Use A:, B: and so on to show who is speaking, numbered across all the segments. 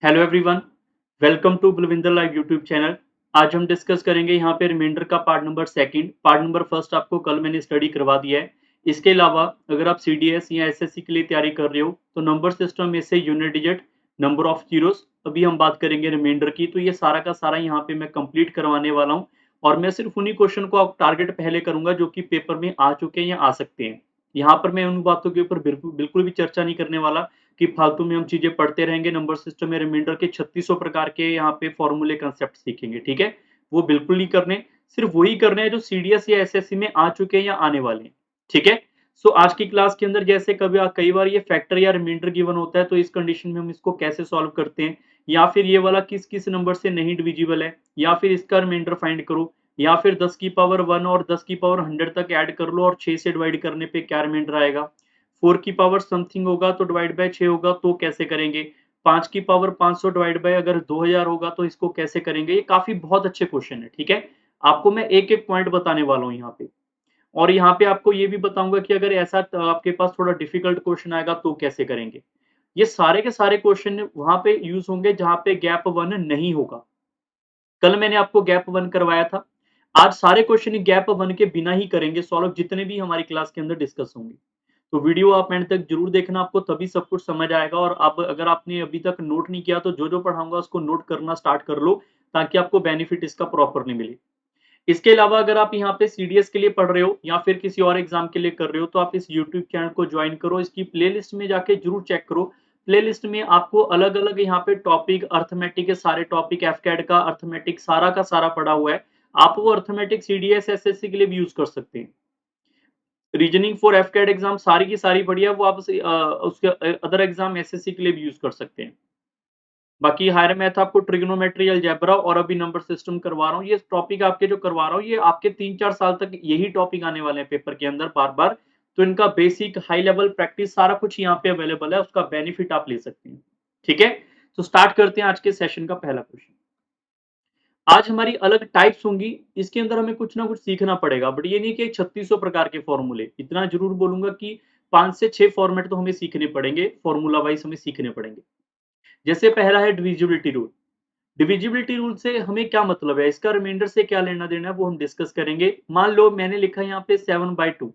A: Hello everyone, welcome to Balwinder live YouTube channel. आज हम discuss करेंगे यहाँ पे रिमाइंडर का part number second. Part number first आपको कल मैंने स्टडी करवा दिया है। इसके अलावा अगर आप सीडीएस या एसएससी के लिए तैयारी कर रहे हो तो नंबर सिस्टम में से unit digit, number of zeros, अभी हम बात करेंगे रिमाइंडर की। तो ये सारा का सारा यहाँ पे मैं कंप्लीट करवाने वाला हूँ और मैं सिर्फ उन्हीं क्वेश्चन को आप टारगेट पहले करूंगा जो कि पेपर में आ चुके हैं या आ सकते हैं। यहाँ पर मैं उन बातों के ऊपर बिल्कुल बिल्कुल भी चर्चा नहीं करने वाला कि फालतू में हम चीजें पढ़ते रहेंगे। नंबर सिस्टम में रिमाइंडर के 3600 प्रकार के यहाँ पे फॉर्मूले कंसेप्ट सीखेंगे, ठीक है। वो बिल्कुल नहीं करने, सिर्फ वही करने हैं जो सीडीएस या एसएससी में आ चुके हैं या आने वाले हैं, ठीक है। सो आज की क्लास के अंदर जैसे कई बार ये फैक्टर या रिमाइंडर गिवन होता है तो इस कंडीशन में हम इसको कैसे सॉल्व करते हैं, या फिर ये वाला किस किस नंबर से नहीं डिविजिबल है, या फिर इसका रिमाइंडर फाइंड करो, या फिर 10 की पावर 1 और 10 की पावर 100 तक ऐड कर लो और 6 से डिवाइड करने पे क्या रिमाइंडर आएगा। 4 की पावर समथिंग होगा तो डिवाइड बाय 6 होगा तो कैसे करेंगे। 5 की पावर 500 डिवाइड बाय अगर 2000 होगा तो इसको कैसे करेंगे। ये काफी बहुत अच्छे क्वेश्चन है, ठीक है। आपको मैं एक एक पॉइंट बताने वाला हूँ यहाँ पे, और यहाँ पे आपको ये भी बताऊंगा कि अगर ऐसा आपके पास थोड़ा डिफिकल्ट क्वेश्चन आएगा तो कैसे करेंगे। ये सारे के सारे क्वेश्चन वहां पे यूज होंगे जहां पे गैप वन नहीं होगा। कल मैंने आपको गैप वन करवाया था। आज सारे क्वेश्चन गैप वन के बिना ही करेंगे सॉल्व, जितने भी हमारी क्लास के अंदर डिस्कस होंगे। तो वीडियो आप एंड तक जरूर देखना, आपको तभी सब कुछ समझ आएगा। और आप अगर आपने अभी तक नोट नहीं किया तो जो जो पढ़ाऊंगा उसको नोट करना स्टार्ट कर लो, ताकि आपको बेनिफिट इसका प्रॉपरली मिले। इसके अलावा अगर आप यहाँ पे सीडीएस के लिए पढ़ रहे हो या फिर किसी और एग्जाम के लिए कर रहे हो तो आप इस यूट्यूब चैनल को ज्वाइन करो। इसकी प्लेलिस्ट में जाके जरूर चेक करो। प्लेलिस्ट में आपको अलग अलग यहाँ पे टॉपिक, अर्थमेटिक के सारे टॉपिक, एफकैड का अर्थमेटिक सारा का सारा पड़ा हुआ है। आप वो अर्थमेटिक सीडीएस एसएससी के लिए भी यूज कर सकते हैं। रीजनिंग फॉर एफकैड एग्जाम सारी की सारी बढ़िया, वो आप उसके अदर एग्जाम एसएससी के लिए भी यूज कर सकते हैं। बाकी हायर मैथ आपको ट्रिग्नोमेट्री, अलजेब्रा और अभी नंबर सिस्टम करवा रहा हूँ। ये टॉपिक आपके जो करवा रहा हूँ ये आपके 3-4 साल तक यही टॉपिक आने वाले हैं पेपर के अंदर बार बार। तो इनका बेसिक, हाई लेवल प्रैक्टिस सारा कुछ यहाँ पे अवेलेबल है, उसका बेनिफिट आप ले सकते हैं, ठीक है। तो स्टार्ट करते हैं आज के सेशन का पहला क्वेश्चन। आज हमारी अलग टाइप्स होंगी, इसके अंदर हमें कुछ ना कुछ सीखना पड़ेगा, बट ये नहीं कि 3600 प्रकार के फॉर्मूले। इतना जरूर बोलूंगा कि 5 से 6 फॉर्मेट तो हमें सीखने पड़ेंगे, फॉर्मूला वाइज हमें सीखने पड़ेंगे। जैसे पहला है डिविजिबिलिटी रूल। डिविजिबिलिटी रूल से हमें क्या मतलब है, इसका रिमाइंडर से क्या लेना देना है वो हम डिस्कस करेंगे। मान लो मैंने लिखा है यहाँ पे 7/2,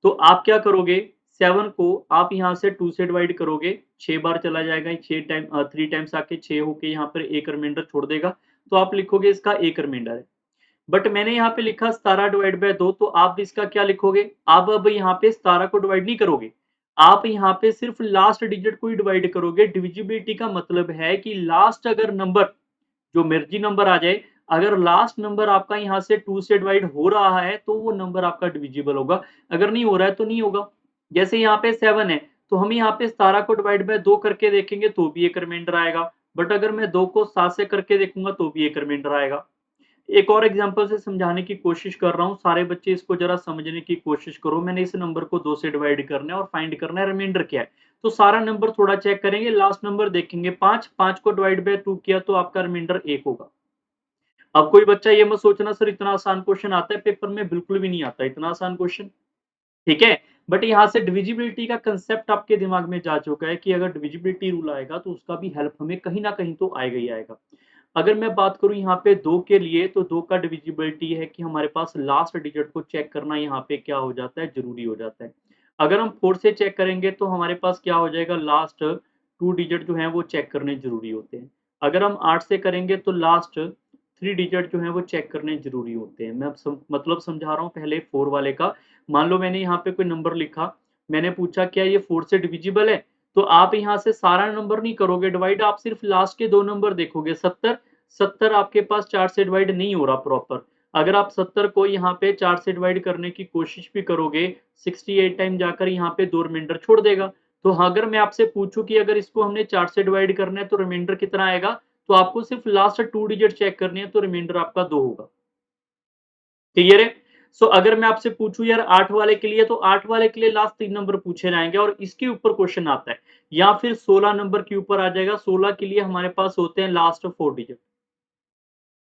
A: तो आप क्या करोगे, 7 को आप यहाँ से 2 से डिवाइड करोगे, 6 बार चला जाएगा, 6 टाइम 3 टाइम्स आके 6 होके यहाँ पर एक रिमाइंडर छोड़ देगा, तो आप लिखोगे इसका एक रिमाइंडर है। बट मैंने यहाँ पे लिखा 17 डिवाइड बाय 2, तो आप इसका क्या लिखोगे। आप अब यहाँ पे 17 को डिवाइड नहीं करोगे, आप यहाँ पे सिर्फ लास्ट डिजिट को ही डिवाइड करोगे। डिविजिबिलिटी का मतलब है कि लास्ट अगर नंबर, जो मर्जी नंबर आ जाए, अगर लास्ट नंबर आपका यहाँ से 2 से डिवाइड हो रहा है तो वो नंबर आपका डिविजिबल होगा, अगर नहीं हो रहा है तो नहीं होगा। जैसे यहाँ पे 7 है, तो हम यहाँ पे 17 को डिवाइड बाय 2 करके देखेंगे तो भी एक रिमाइंडर आएगा, बट अगर मैं 2 को 7 से करके देखूंगा तो भी एक रिमाइंडर आएगा। एक और एग्जांपल से समझाने की कोशिश कर रहा हूँ, सारे बच्चे इसको जरा समझने की कोशिश करो। मैंने इस नंबर को 2 से डिवाइड करना है और फाइंड करना है रिमाइंडर क्या है। तो सारा नंबर थोड़ा चेक करेंगे, लास्ट नंबर देखेंगे 5, 5 को डिवाइड बाय 2 किया तो आपका रिमाइंडर 1 होगा। अब कोई बच्चा ये मत सोचना सर इतना आसान क्वेश्चन आता है पेपर में, बिल्कुल भी नहीं आता इतना आसान क्वेश्चन, ठीक है। बट यहाँ से डिविजिबिलिटी का कंसेप्ट आपके दिमाग में जा चुका है कि अगर डिविजिबिलिटी रूल आएगा तो उसका भी हेल्प हमें कहीं ना कहीं तो आएगा ही आएगा। अगर मैं बात करूं यहाँ पे 2 के लिए, तो 2 का डिविजिबिलिटी है कि हमारे पास लास्ट डिजिट को चेक करना यहाँ पे क्या हो जाता है, जरूरी हो जाता है। अगर हम 4 से चेक करेंगे तो हमारे पास क्या हो जाएगा, लास्ट 2 डिजिट जो है वो चेक करने जरूरी होते हैं। अगर हम 8 से करेंगे तो लास्ट 3 डिजिट जो है वो चेक करने जरूरी होते हैं। मैं अब मतलब समझा रहा हूँ पहले 4 वाले का। मान लो मैंने यहाँ पे कोई नंबर लिखा, मैंने पूछा क्या ये 4 से डिविजिबल है, तो आप यहाँ से सारा नंबर नहीं करोगे डिवाइड, आप सिर्फ लास्ट के 2 नंबर देखोगे। 70, 70 आपके पास 4 से डिवाइड नहीं हो रहा प्रॉपर। अगर आप 70 को यहाँ पे 4 से डिवाइड करने की कोशिश भी करोगे, 68 टाइम जाकर यहाँ पे 2 रिमाइंडर छोड़ देगा। तो अगर मैं आपसे पूछूं कि अगर इसको हमने 4 से डिवाइड करना है तो रिमाइंडर कितना आएगा, तो आपको सिर्फ लास्ट 2 डिजिट चेक करनी है, तो रिमाइंडर आपका 2 होगा। क्लियर है। सो अगर मैं आपसे पूछूं यार 8 वाले के लिए, तो 8 वाले के लिए लास्ट 3 नंबर पूछे जाएंगे और इसके ऊपर क्वेश्चन आता है, या फिर 16 नंबर के ऊपर आ जाएगा। 16 के लिए हमारे पास होते हैं लास्ट 4 डिजिट।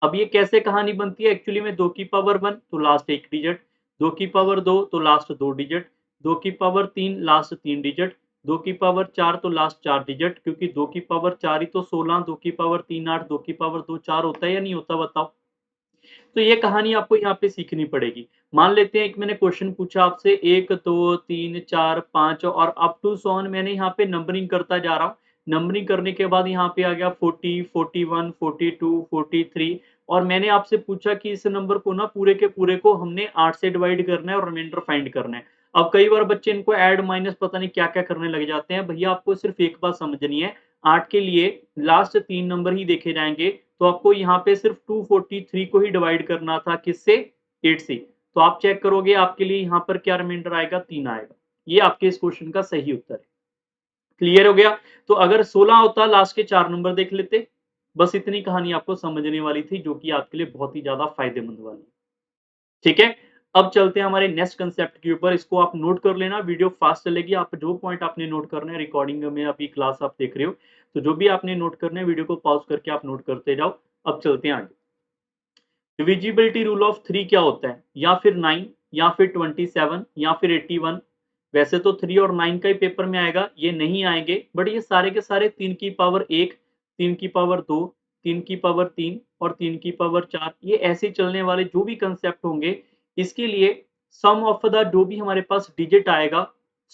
A: अब ये कैसे कहानी बनती है एक्चुअली में, 2 की पावर 1 तो लास्ट 1 डिजिट, 2 की पावर 2 तो लास्ट 2 डिजिट, 2 की पावर 3 लास्ट 3 डिजिट, 2 की पावर 4 तो लास्ट 4 डिजिट, क्योंकि 2 की पावर 4 ही तो 16, 2 की पावर 3 8, 2 की पावर 2 4 होता है या नहीं होता बताओ? तो ये कहानी आपको यहाँ पे सीखनी पड़ेगी। मान लेते हैं एक मैंने क्वेश्चन पूछा आपसे 1 2 3 4 5 और अप टू सो ऑन मैंने यहाँ पे नंबरिंग करता जा रहा हूँ। नंबरिंग करने के बाद यहाँ पे आ गया 40, 41, 42, 43 और मैंने आपसे पूछा कि इस नंबर को ना पूरे के पूरे को हमने 8 से डिवाइड करना है और रिमाइंडर फाइंड करना है। अब कई बार बच्चे इनको ऐड माइनस पता नहीं क्या-क्या करने लग जाते हैं। भैया आपको सिर्फ एक बात समझनी है, 8 के लिए लास्ट 3 नंबर ही देखे जाएँगे, तो आपको यहाँ पे सिर्फ 243 को ही डिवाइड करना था किससे? 8 से। तो आप चेक करोगे आपके लिए यहाँ पर क्या रिमाइंडर आएगा? 3 आएगा। ये आपके इस क्वेश्चन का सही उत्तर है। क्लियर हो गया? तो अगर 16 होता लास्ट के 4 नंबर देख लेते। बस इतनी कहानी आपको समझने वाली थी जो कि आपके लिए बहुत ही ज़्यादा फ़ायदेमंद वाली है। ठीक है? अब चलते हैं हमारे नेक्स्ट कांसेप्ट के ऊपर। इसको आप नोट कर लेना, वीडियो फास्ट चलेगी। आप जो पॉइंट आपने नोट करना है रिकॉर्डिंग में अभी क्लास आप देख रहे हो, तो जो भी आपने नोट करना है वीडियो को पॉज़ करके आप नोट करते जाओ। अब चलते हैं आगे। डिविजिबिलिटी रूल ऑफ 3 क्या होता है? या फिर 9 या फिर 27 या फिर 81। वैसे तो 3 और 9 का ही पेपर में आएगा, ये नहीं आएँगे, बट ये सारे के सारे 3 की पावर 1, 3 की पावर 2, 3 की पावर 3 और 3 की पावर 4 ये ऐसे चलने वाले जो भी कांसेप्ट होंगे, इसके लिए सम ऑफ द जो भी हमारे पास डिजिट आएगा,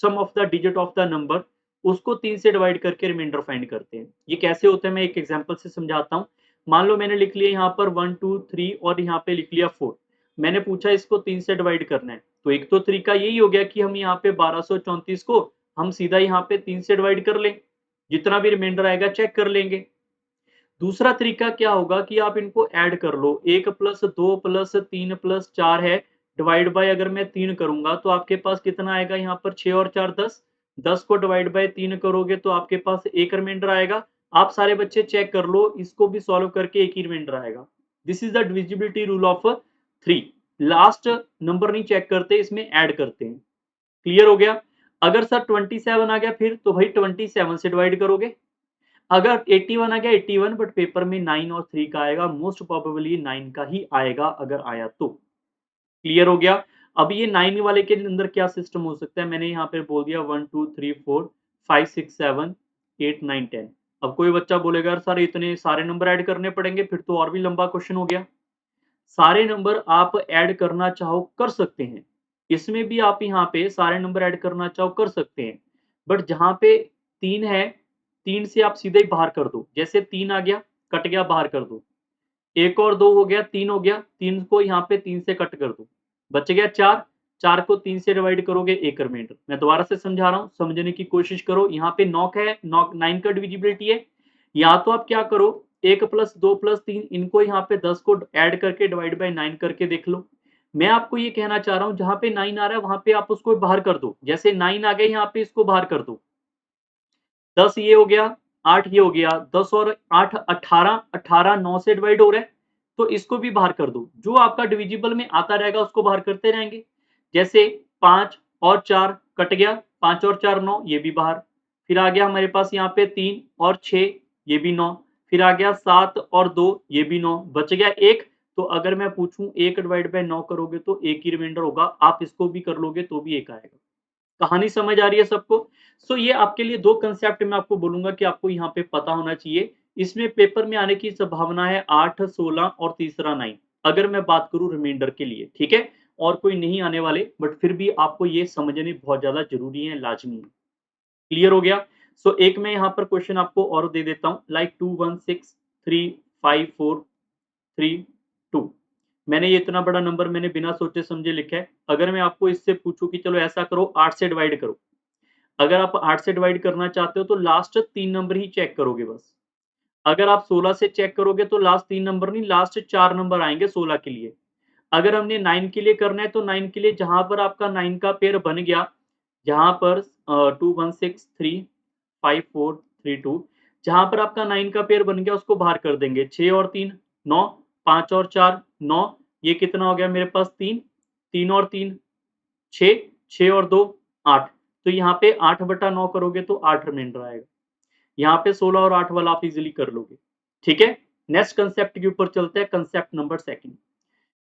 A: sum of the digit of the number, उसको 3 से डिवाइड करके रिमाइंडर फाइंड करते हैं। ये कैसे होता है मैं एक एग्जांपल से समझाता हूँ। मान लो मैंने लिख लिया यहाँ पर 1 2 3 और यहाँ पे लिख लिया 4। मैंने पूछा इसको 3 से डिवाइड करना है, तो एक तो तरीका यही हो गया कि हम यहाँ पे 1234 को हम सीधा यहाँ पे 3 से डिवाइड कर लें, जितना भी रिमाइंडर आएगा चेक कर लेंगे। दूसरा तरीका क्या होगा कि आप इनको ऐड कर लो, 1 + 2 + 3 + 4 है, डिवाइड बाय अगर मैं 3 करूँगा तो आपके पास कितना आएगा यहाँ पर 6 और 4 10, 10 को डिवाइड बाय 3 करोगे तो आपके पास एक रिमाइंडर आएगा। आप सारे बच्चे चेक कर लो, इसको भी सॉल्व करके एक ही रिमाइंडर आएगा। This is the divisibility rule of 3। Last number नहीं चेक करते, इसमें ऐड करते हैं। क्लियर हो गया? अगर सर 27 आ गया फिर तो भाई 27 से डिवाइड करोगे। अगर 81 आ गया 81 बट पेपर में 9 और 3 का आएगा, मोस्ट प्रोबेबली 9 का ही आएगा अगर आया तो। क्लियर हो गया? अब ये 9 वाले के अंदर क्या सिस्टम हो सकता है, मैंने यहाँ पे बोल दिया 1 2 3 4 5 6 7 8 9 10। अब कोई बच्चा बोलेगा यार सर इतने सारे नंबर ऐड करने पड़ेंगे, फिर तो और भी लंबा क्वेश्चन हो गया। सारे नंबर आप ऐड करना चाहो कर सकते हैं। इसमें भी आप यहाँ पे सारे नंबर ऐड करना चाहो कर सकते हैं। बट जहाँ पे 3 है, 3 से आप सीधे ही बाहर कर दो। जैसे 3 आ गया, कट गया बाहर कर दो। 1 और 2 हो गया, 3 हो गया, 3 को यहाँ पे 3 से कट कर दो। बच गया 4, 4 को 3 से डिवाइड करोगे 1 रिमाइंडर। मैं दोबारा से समझा रहा हूँ, समझने की कोशिश करो। यहाँ पे 9 का है, 9 का डिविजिबिलिटी है। या तो आप क्या करो 1 + 2 + 3 इनको यहाँ पे 10 को ऐड करके डिवाइड बाय 9 करके देख लो। मैं आपको ये कहना चाह रहा हूँ जहाँ पे 9 आ रहा है वहाँ पे आप उसको बाहर कर दो। जैसे 9 आ गया यहाँ पे इसको बाहर कर दो। 10 ये हो गया, 8 ये हो गया, 10 और 8 18, 18 9 से डिवाइड हो रहा है, तो इसको भी बाहर कर दो। जो आपका डिविजिबल में आता रहेगा उसको बाहर करते रहेंगे। जैसे 5 और 4 कट गया, 5 और 4 9 ये भी बाहर। फिर आ गया हमारे पास यहाँ पे 3 और 6 ये भी 9। फिर आ गया 7 और 2 ये भी 9, बच गया 1। तो अगर मैं पूछूँ 1 डिवाइड बाय 9 करोगे तो 1 ही रिमाइंडर होगा। आप इसको भी कर लोगे तो भी 1 आएगा। कहानी समझ आ रही है सबको? सो ये आपके लिए 2 कांसेप्ट मैं आपको बोलूँगा कि आपको यहाँ पे पता होना चाहिए। इसमें पेपर में आने की संभावना है 8, 16 और तीसरा 9 अगर मैं बात करूँ रिमाइंडर के लिए, ठीक है? और कोई नहीं आने वाले बट फिर भी आपको ये समझने बहुत ज़्यादा ज़रूरी है, लाज़मी है। क्लियर हो गया? सो एक मैं यहाँ पर क्वेश्चन आपको और दे देता हूँ लाइक 2 1 6 3 5 4 3 2। मैंने ये इतना बड़ा नंबर मैंने बिना सोचे समझे लिखा है। अगर मैं आपको इससे पूछूँ कि चलो ऐसा करो 8 से डिवाइड करो। अगर आप 8 से डिवाइड करना चाहते हो तो लास्ट 3 नंबर ही चेक करोगे बस। अगर आप 16 से चेक करोगे तो लास्ट 3 नंबर नहीं लास्ट 4 नंबर आएँगे 16 के लिए। अगर हमने 9 के लिए करना है तो 9 के लिए जहाँ पर आपका 9 का पेयर बन गया, जहाँ पर 2 1 6 3 5 4 3 2 जहाँ पर आपका 9 का पेयर बन गया उसको बाहर कर देंगे। 6 और 3 9, 5 और 4 9 ये कितना हो गया मेरे पास 3, 3 और 3 6, 6 और 2 8। तो यहाँ पे 8/9 करोगे तो 8 रिमाइंडर आएगा। यहाँ पे 16 और 8 वाला आप इज़िली कर लोगे। ठीक है? नेक्स्ट कांसेप्ट के ऊपर चलते हैं, कांसेप्ट नंबर 2।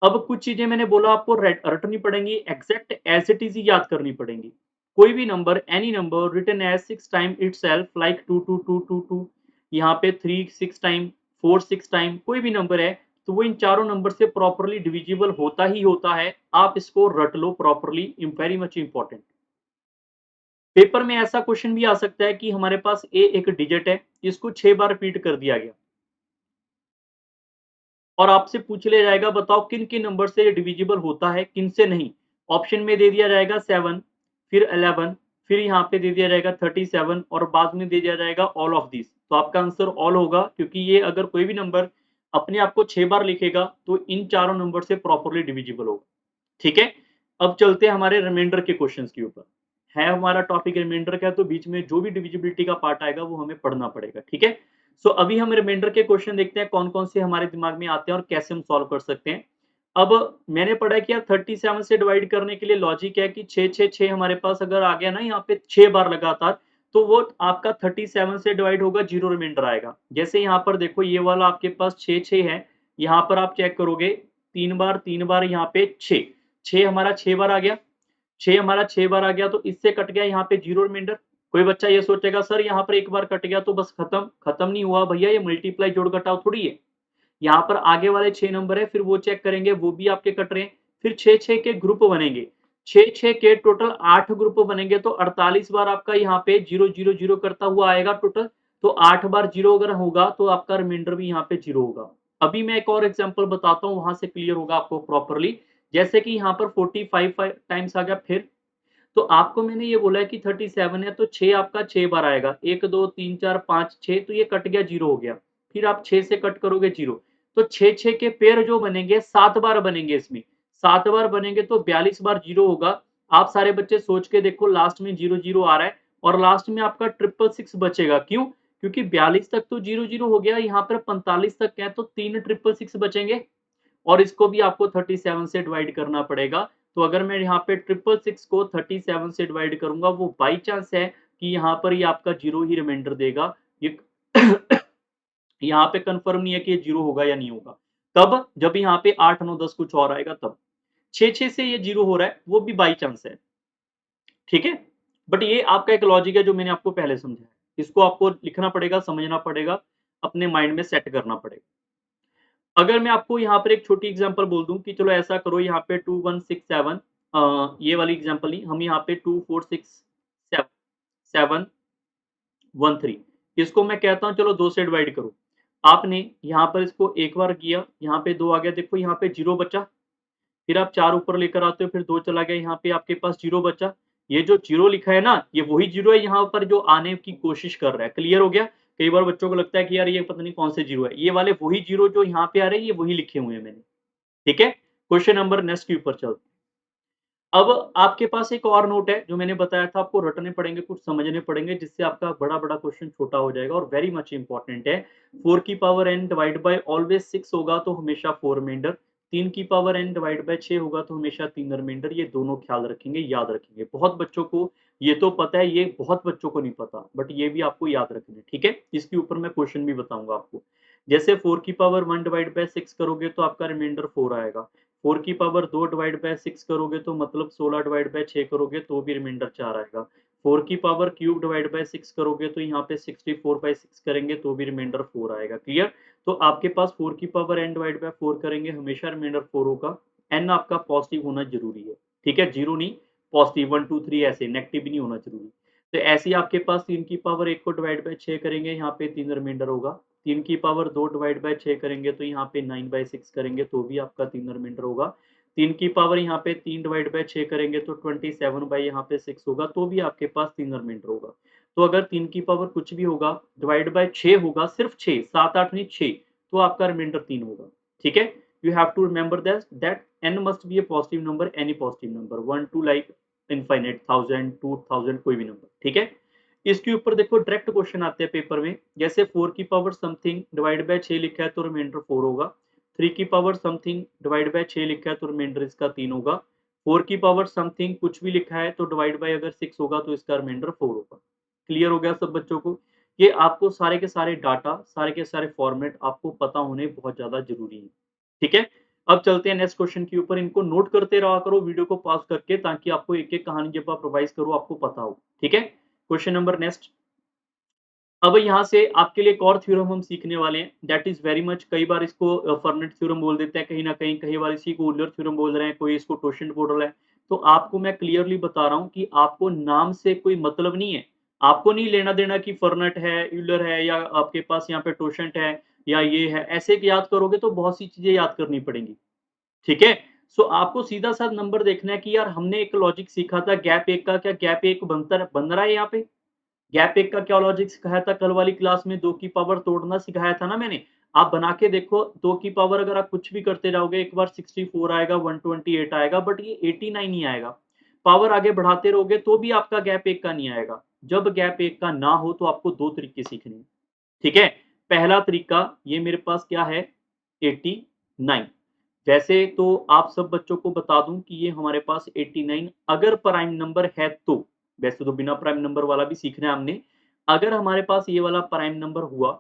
A: अब कुछ चीज़ें मैंने बोला आपको रटनी पड़ेंगी, एग्ज़ैक्ट एज़ इट इज़ ही याद करनी पड़ेंगी। कोई भी number, any number written as 6 time itself like 2 2 2 2 2, यहाँ पे 3 6 टाइम, 4 6 टाइम, कोई भी नंबर है तो वो इन चारों नंबर से प्रॉपर्ली डिविजिबल होता ही होता है। आप इसको रट लो properly, very much important. Paper में ऐसा क्वेश्चन भी आ सकता है कि हमारे पास ए एक डिजिट है, इसको 6 बार रिपीट कर दिया गया और आपसे पूछ लिया जाएगा बताओ किन-किन नंबर से ये डिविजिबल होता है, किन से नहीं। ऑप्शन में दे दिया जाएगा 7, फिर 11, फिर यहाँ पे दे दिया जाएगा 37 और बाद में दे दिया जाएगा ऑल ऑफ दिस। तो आपका आंसर ऑल होगा, क्योंकि ये अगर कोई भी नंबर अपने आप को 6 बार लिखेगा तो इन चारों नंबर से प्रॉपर्ली डिविजिबल होगा। ठीक है? अब चलते हैं हमारे रिमाइंडर के क्वेश्चंस के ऊपर। है हमारा टॉपिक रिमाइंडर का, तो बीच में जो भी डिविजिबिलिटी का पार्ट आएगा वो हमें पढ़ना पड़ेगा। ठीक है? सो अभी हम रिमाइंडर के क्वेश्चन देखते हैं कौन-कौन से हमारे दिमाग में आते हैं और कैसे हम सॉल्व कर सकते हैं। अब मैंने पढ़ा है कि यार 37 से डिवाइड करने के लिए लॉजिक है कि 6 6 6 हमारे पास अगर आ गया ना यहाँ पे 6 बार लगातार, तो वो आपका 37 से डिवाइड होगा, 0 रिमाइंडर आएगा। जैसे यहाँ पर देखो ये वाला आपके पास 6 6 है, यहाँ पर आप चेक करोगे 3 बार यहाँ पे 6, 6 हमारा 6 बार आ गया, 6 हमारा 6 बार आ गया तो इससे कट गया यहाँ पे 0 रिमाइंडर। कोई बच्चा ये सोचेगा सर यहाँ पर एक बार कट गया तो बस खत्म, खत्म नहीं हुआ भैया, ये मल्टीप्लाई जोड़ घटाव थोड़ी है। यहाँ पर आगे वाले 6 नंबर है, फिर वो चेक करेंगे, वो भी आपके कट रहे हैं। फिर 6-6 के ग्रुप बनेंगे, 6-6 के टोटल 8 ग्रुप बनेंगे तो 48 बार आपका यहाँ पे 0 0 0 करता हुआ आएगा टोटल। तो 8 बार 0 अगर होगा तो आपका रिमाइंडर भी यहाँ पे 0 होगा। अभी मैं एक और एग्जांपल बताता हूँ, वहां से क्लियर होगा आपको प्रॉपर्ली। जैसे कि यहाँ पर 45 टाइम्स आ गया, फिर तो आपको मैंने ये बोला है कि 37 है तो 6 आपका 6 बार आएगा, 1 2 3 4 5 6, तो ये कट गया, 0 हो गया। फिर आप 6 से कट करोगे 0, तो 6-6 के पेयर जो बनेंगे 7 बार बनेंगे इसमें, 7 बार बनेंगे तो 42 बार 0 होगा। आप सारे बच्चे सोच के देखो, लास्ट में 0 0 आ रहा है और लास्ट में आपका 666 बचेगा। क्यों? क्योंकि 42 तक तो 0 0 हो गया, यहाँ पर 45 तक है तो 3 666 बचेंगे और इसको भी आपको 37 से डिवाइड करना पड़ेगा। तो अगर मैं यहाँ पे 666 को 37 से डिवाइड करूँगा, वो बाई चांस है कि यहाँ पर ये आपका 0 ही रिमाइंडर देगा। ये यहाँ पे कन्फर्म नहीं है कि ये 0 होगा या नहीं होगा। तब जब यहाँ पे 8 9 10 कुछ और आएगा तब। 6-6 से ये 0 हो रहा है, वो भी बाई चांस है। ठीक है? बट ये आपका एक लॉजिक है जो मैंने आपको पहले समझाया। इसको आपको लिखना पड़ेगा, समझना पड़ेगा, अपने माइंड में सेट करना पड़ेगा। अगर मैं आपको यहाँ पर एक छोटी एग्जांपल बोल दूँ कि चलो ऐसा करो, यहाँ पे 2167, ये वाली एग्जांपल नहीं, हम यहाँ पे 2467713, इसको मैं कहता हूँ चलो 2 से डिवाइड करो। आपने यहाँ पर इसको एक बार किया, यहाँ पे 2 आ गया, देखो यहाँ पे 0 बचा, फिर आप 4 ऊपर लेकर आते हो, फिर 2 चला गया, यहाँ पे आपके पास 0 बचा। ये जो 0 लिखा है ना, ये वही 0 है यहाँ पर जो आने की कोशिश कर रहा है। क्लियर हो गया? कई बार बच्चों को लगता है कि यार ये पता नहीं कौन से 0 है। ये वाले वही 0 जो यहाँ पे आ रहे हैं, ये वही लिखे हुए हैं मैंने। ठीक है? क्वेश्चन नंबर नेक्स्ट के ऊपर चलते हैं। अब आपके पास एक और नोट है, जो मैंने बताया था आपको रटने पड़ेंगे, कुछ समझने पड़ेंगे, जिससे आपका बड़ा-बड़ा क्वेश्चन छोटा हो जाएगा और वेरी मच इंपॉर्टेंट है। 4 की power n divide by always 6 होगा तो हमेशा 4 रिमाइंडर, 3 की पावर n डिवाइड बाय 6 होगा तो हमेशा 3 रिमाइंडर। ये दोनों ख्याल रखेंगे, याद रखेंगे। बहुत बच्चों को ये तो पता है, ये बहुत बच्चों को नहीं पता, बट ये भी आपको याद रखना है, ठीक है? इसके ऊपर मैं क्वेश्चन भी बताऊँगा आपको। जैसे 4 की पावर 1 डिवाइड बाय 6 करोगे तो आपका रिमाइंडर 4 आएगा। 4 की पावर 2 डिवाइड बाय 6 करोगे तो मतलब 16 डिवाइड बाय 6 करोगे तो भी रिमाइंडर 4 आएगा। 4 की पावर क्यूब डिवाइड बाय 6 करोगे तो यहाँ पे 64 बाय 6 करेंगे तो भी रिमाइंडर 4 आएगा। क्लियर? तो आपके पास 4 की पावर n डिवाइड बाय 4 करेंगे, हमेशा रिमाइंडर 4 होगा। n आपका पॉजिटिव होना ज़रूरी है। ठीक है? 0 नहीं, पॉजिटिव 1 2 3 ऐसे, नेगेटिव भी नहीं होना ज़रूरी। तो ऐसे ही आपके पास 3 की पावर 1 को डिवाइड बाय 6 करेंगे, यहाँ पे 3 रिमाइंडर होगा। 3 की पावर 2 डिवाइड बाय 6 करेंगे तो यहाँ पे 9/6 करेंगे तो भी आपका 3 रिमाइंडर होगा। 3 की पावर यहाँ पे 3 डिवाइड बाय 6 करेंगे तो 27 बाय यहाँ पे 6 होगा तो भी आपके पास 3 रिमाइंडर होगा। तो अगर 3 की पावर कुछ भी होगा, डिवाइड बाय 6 होगा, सिर्फ 6, 7 8 नहीं 6, तो आपका रिमाइंडर 3 होगा। ठीक है? You have to remember that n must be a positive number, any positive number, 1 2 like infinite, 1000 2000, कोई भी नंबर। ठीक है? इसके ऊपर देखो डायरेक्ट क्वेश्चन आते हैं पेपर में। जैसे 4 की पावर समथिंग डिवाइड बाय 6 लिखा है तो रिमाइंडर 4 होगा। 3 की पावर समथिंग डिवाइड बाय 6 लिखा है तो रिमाइंडर इसका 3 होगा। 4 की पावर समथिंग कुछ भी लिखा है तो डिवाइड बाय अगर 6 होगा तो इसका रिमाइंडर 4 होगा। क्लियर हो गया सब बच्चों को? ये आपको सारे के सारे डाटा, सारे के सारे फॉर्मेट आपको पता होने बहुत ज़्यादा ज़रूरी है। ठीक है? अब चलते हैं नेक्स्ट क्वेश्चन के ऊपर। इनको नोट करते रहा करो वीडियो को पॉज करके, ताकि आपको एक एक कहानी जब आप रिवाइज करो आपको पता हो। ठीक है, क्वेश्चन नंबर नेक्स्ट। अब यहाँ से आपके लिए एक और थ्योरम हम सीखने वाले हैं, दैट इज वेरी मच, कई बार इसको फर्नेट थ्योरम बोल देते हैं कहीं ना कहीं, कई बार इसी को यूलर थ्योरम बोल रहे हैं, कोई इसको टोशेंट बोल रहा है। तो आपको मैं क्लियरली बता रहा हूँ कि आपको नाम से कोई मतलब नहीं है, आपको नहीं लेना देना कि फर्नेट है, यूलर है, या आपके पास यहाँ पे टोशेंट है, या ये है। ऐसे याद करोगे तो बहुत सी चीजें याद करनी पड़ेंगी। ठीक है, सो आपको सीधा सा नंबर देखना है कि यार हमने एक लॉजिक सीखा था गैप एक का, क्या गैप एक बन रहा है यहाँ पे? गैप एक का क्या लॉजिक सिखाया था कल वाली क्लास में? 2 की पावर तोड़ना सिखाया था ना मैंने। आप बना के देखो, 2 की पावर अगर आप कुछ भी करते जाओगे, एक बार 64 आएगा, 128 आएगा, बट ये 89 ही आएगा। पावर आगे बढ़ाते रहोगे तो भी आपका गैप एक का नहीं आएगा। जब गैप एक का ना हो तो आपको 2 तरीके सीखने हैं। ठीक है, पहला तरीका ये मेरे पास क्या है, 89। वैसे तो आप सब बच्चों को बता दूं कि ये हमारे पास 89 अगर प्राइम नंबर है तो, वैसे तो बिना प्राइम नंबर वाला भी सीखना है हमने। अगर हमारे पास ये वाला प्राइम नंबर हुआ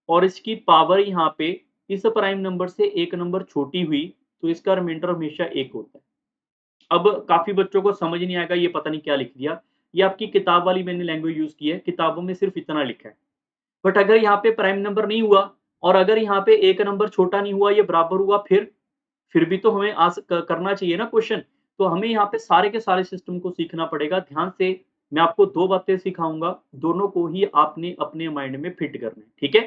A: और इसकी पावर यहाँ पे इस प्राइम नंबर से एक नंबर छोटी हुई, तो इसका रिमाइंडर हमेशा एक होता है। अब काफी बच्चों को समझ नहीं आएगा, ये पता नहीं क्या लिख दिया। ये आपकी किताब वाली मैंने लैंग्वेज यूज की है, किताबों में सिर्फ इतना लिखा है। बट अगर यहाँ पे प्राइम नंबर नहीं हुआ और अगर यहाँ पे एक नंबर छोटा नहीं हुआ, ये बराबर हुआ, फिर भी तो हमें करना चाहिए ना क्वेश्चन। तो हमें यहाँ पे सारे के सारे सिस्टम को सीखना पड़ेगा ध्यान से। मैं आपको 2 बातें सिखाऊंगा, दोनों को ही आपने अपने माइंड में फिट करना है। ठीक है,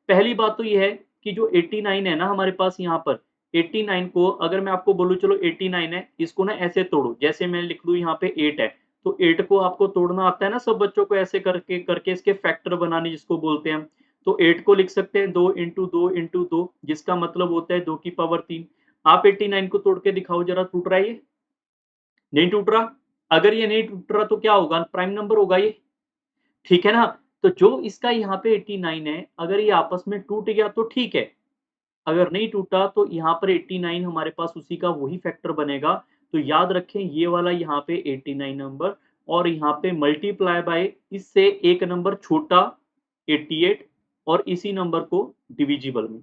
A: पहली बात तो ये है कि जो 89 है ना हमारे पास यहाँ पर, 89 को अगर मैं आपको बोलूँ चलो 89 है, इसको ना ऐसे तोड़ो, जैसे मैं लिख दूं यहाँ पे 8 है, तो 8 को आपको तोड़ना आता है ना सब बच्चों को, ऐसे करके करके इसके फैक्टर बनाने जिसको बोलते हैं हम। तो 8 को लिख सकते हैं 2 इंटू 2 इंटू 2, जिसका मतलब होता है 2 की पावर 3। आप 89 को तोड़ के दिखाओ जरा, टूट रहा है ये? नहीं टूट रहा। अगर ये नहीं टूट रहा तो क्या होगा, प्राइम नंबर होगा ये। ठीक है ना? तो जो इसका यहाँ पे 89 है, अगर ये आपस में टूट गया तो ठीक है, अगर नहीं टूटा तो यहाँ पर 89 हमारे पास उसी का वही फैक्टर बनेगा। तो याद रखें ये वाला यहाँ पे 89 नंबर, और यहाँ पे मल्टीप्लाई बाय इससे एक नंबर छोटा 88, और इसी नंबर को डिविजिबल में,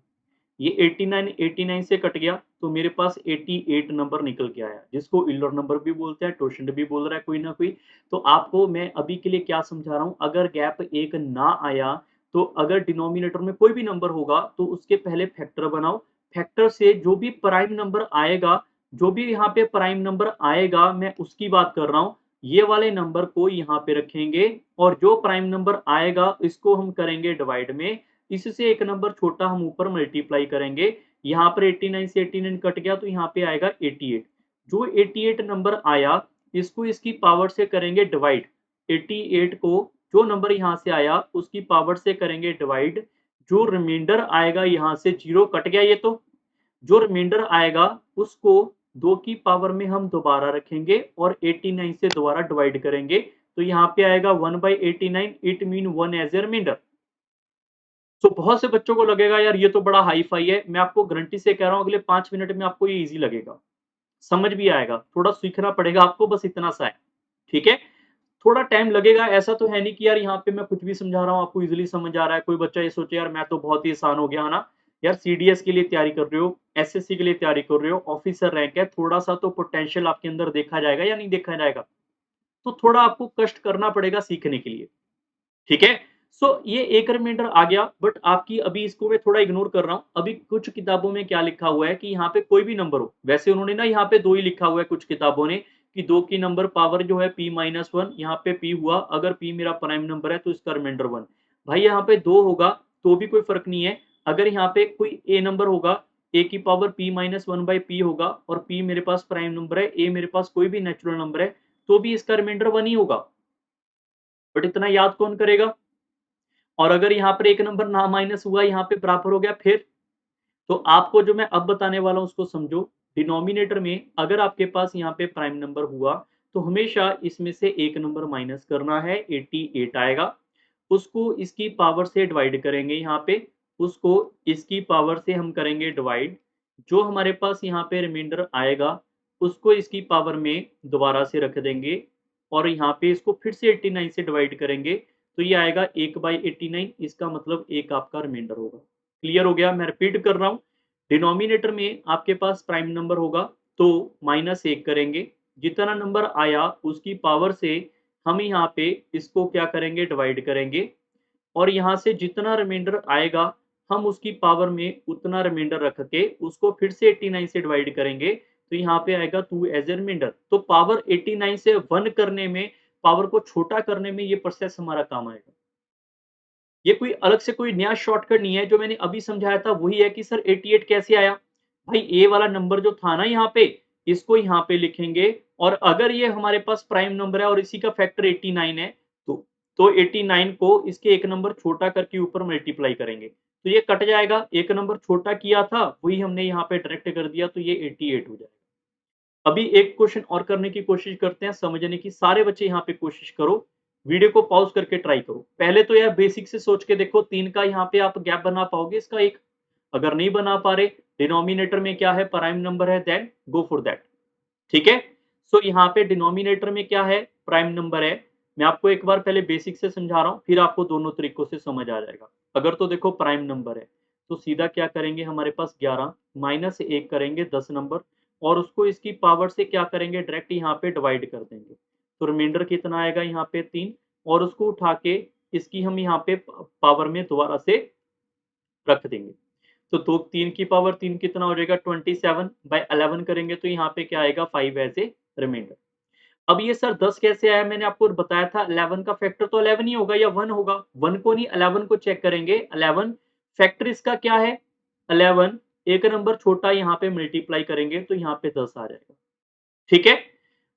A: ये 89 से कट गया तो मेरे पास 88 नंबर निकल के आया, जिसको इलर नंबर भी बोलते हैं, टोशेंट भी बोल रहा है कोई ना कोई। तो आपको मैं अभी के लिए क्या समझा रहा हूँ, अगर गैप एक ना आया तो अगर डिनोमिनेटर में कोई भी नंबर होगा तो उसके पहले फैक्टर बनाओ। फैक्टर से जो भी प्राइम नंबर आएगा, जो भी यहाँ पे प्राइम नंबर आएगा, मैं उसकी बात कर रहा हूँ, ये वाले नंबर को यहाँ पे रखेंगे, और जो प्राइम नंबर आएगा इसको हम करेंगे डिवाइड में, इससे एक नंबर छोटा हम ऊपर मल्टीप्लाई करेंगे। यहाँ पर 89 से 89 कट गया तो यहाँ पे आएगा 88। जो 88 नंबर आया, इसको इसकी पावर से करेंगे डिवाइड। 88 को जो नंबर यहाँ से आया उसकी पावर से करेंगे डिवाइड। जो रिमाइंडर आएगा यहाँ से, जीरो कट गया ये तो, जो रिमाइंडर आएगा उसको 2 की पावर में हम दोबारा रखेंगे और 89 से दोबारा डिवाइड करेंगे। तो यहाँ पे आएगा 1/89, it mean 1 as a remainder. तो बहुत से बच्चों को लगेगा यार ये तो बड़ा हाई फाई है, मैं आपको गारंटी से कह रहा हूँ अगले 5 मिनट में आपको ये इजी लगेगा, समझ भी आएगा। थोड़ा सीखना पड़ेगा आपको, बस इतना सा है। ठीक है, थोड़ा टाइम लगेगा, ऐसा तो है नहीं कि यार यहाँ पे मैं कुछ भी समझा रहा हूँ आपको इजीली समझ आ रहा है। कोई बच्चा ये सोचे यार मैं तो बहुत ही आसान हो गया है ना। यार सीडीएस के लिए तैयारी कर रहे हो, एसएससी के लिए तैयारी कर रहे हो, ऑफिसर रैंक है, थोड़ा सा तो पोटेंशियल आपके अंदर देखा जाएगा या नहीं देखा जाएगा। तो थोड़ा आपको कष्ट करना पड़ेगा सीखने के लिए। ठीक है, सो ये एक रिमाइंडर आ गया, बट आपकी अभी इसको मैं थोड़ा इग्नोर कर रहा हूँ। अभी कुछ किताबों में क्या लिखा हुआ है कि यहाँ पे कोई भी नंबर हो, वैसे उन्होंने ना यहाँ पे 2 ही लिखा हुआ है कुछ किताबों ने, कि 2 की नंबर पावर जो है p-1, यहाँ पे p हुआ, अगर p मेरा प्राइम नंबर है तो इसका रिमाइंडर 1। भाई यहाँ पे 2 होगा तो भी कोई फर्क नहीं है, अगर यहाँ पे कोई a नंबर होगा, a की पावर p-1/p होगा, और p मेरे पास प्राइम नंबर है, a मेरे पास कोई भी नेचुरल नंबर है, तो भी इसका रिमाइंडर 1 ही होगा। बट इतना याद कौन करेगा? और अगर यहाँ पर एक नंबर ना माइनस हुआ, यहाँ पे बराबर हो गया, फिर तो आपको जो मैं अब बताने वाला हूँ उसको समझो। डिनोमिनेटर में अगर आपके पास यहाँ पे प्राइम नंबर हुआ तो हमेशा इसमें से एक नंबर माइनस करना है, 88 आएगा, उसको इसकी पावर से डिवाइड करेंगे, यहाँ पे उसको इसकी पावर से हम करेंगे डिवाइड। जो हमारे पास यहाँ पे रिमाइंडर आएगा उसको इसकी पावर में दोबारा से रख देंगे, और यहाँ पे इसको फिर से 89 से डिवाइड करेंगे, तो ये आएगा 1/89, इसका मतलब एक आपका रिमाइंडर होगा। क्लियर हो गया? मैं रिपीट कर रहा हूँ, डिनोमिनेटर में आपके पास प्राइम नंबर होगा तो -1 करेंगे, जितना नंबर आया उसकी पावर से हम यहाँ पे इसको क्या करेंगे, डिवाइड करेंगे और यहाँ से जितना रिमाइंडर आएगा हम उसकी पावर में उतना रिमाइंडर रख के उसको फिर से 89 से डिवाइड करेंगे, तो यहाँ पे आएगा 2 एज ए रिमाइंडर। तो पावर 89 से 1 करने में, पावर को छोटा करने में ये प्रोसेस हमारा काम आएगा। ये कोई अलग से कोई नया शॉर्टकट नहीं है, जो मैंने अभी समझाया था वही है कि सर 88 कैसे आया? भाई ए वाला नंबर जो था ना यहाँ पे, इसको यहाँ पे लिखेंगे और अगर ये हमारे पास प्राइम नंबर है और इसी का फैक्टर 89 है, तो 89 को इसके एक नंबर छोटा करके ऊपर मल्टीप्लाई करेंगे। तो ये कट जाएगा, एक नंबर छोटा किया था, वही हमने यहाँ पे डायरेक्ट कर दिया तो ये 88 हो जाएगा। अभी एक क्वेश्चन और करने की कोशिश करते हैं समझने की, सारे बच्चे यहाँ पे कोशिश करो, वीडियो को पॉज़ करके ट्राई करो। पहले तो यार बेसिक से सोच के देखो 3 का यहाँ पे आप गैप बना पाओगे इसका एक? अगर नहीं बना पा रहे, डिनोमिनेटर में क्या है, प्राइम नंबर है, देन गो फॉर दैट। ठीक है? सो यहाँ पे डिनोमिनेटर में क्या है, प्राइम नंबर है। मैं आपको एक बार पहले बेसिक से समझा रहा हूँ, फिर आपको दोनों तरीकों से समझ आ जाएगा। अगर तो देखो प्राइम नंबर है, तो सीधा क्या करेंगे, हमारे पास 11 माइनस 1 करेंगे 10 नंबर और उसको इसकी पावर से क्या करेंगे, डायरेक्ट यहाँ पे डिवाइड कर देंगे। तो रिमाइंडर कितना आएगा यहाँ पे 3 और उसको उठा के इसकी हम यहाँ पे पावर में दोबारा से रख देंगे। तो 2 3 की पावर 3 कितना हो जाएगा, 27/11 करेंगे तो यहाँ पे क्या आएगा, 5 एज़ ए रिमाइंडर। अब ये सर 10 कैसे आया, मैंने आपको बताया था 11 का फैक्टर तो 11 ही होगा या 1 होगा। 1 को नहीं 11 को चेक करेंगे। 11 फैक्टर इसका क्या है, 11 एक नंबर छोटा यहाँ पे मल्टीप्लाई करेंगे तो यहाँ पे 10 आ जाएगा। ठीक है?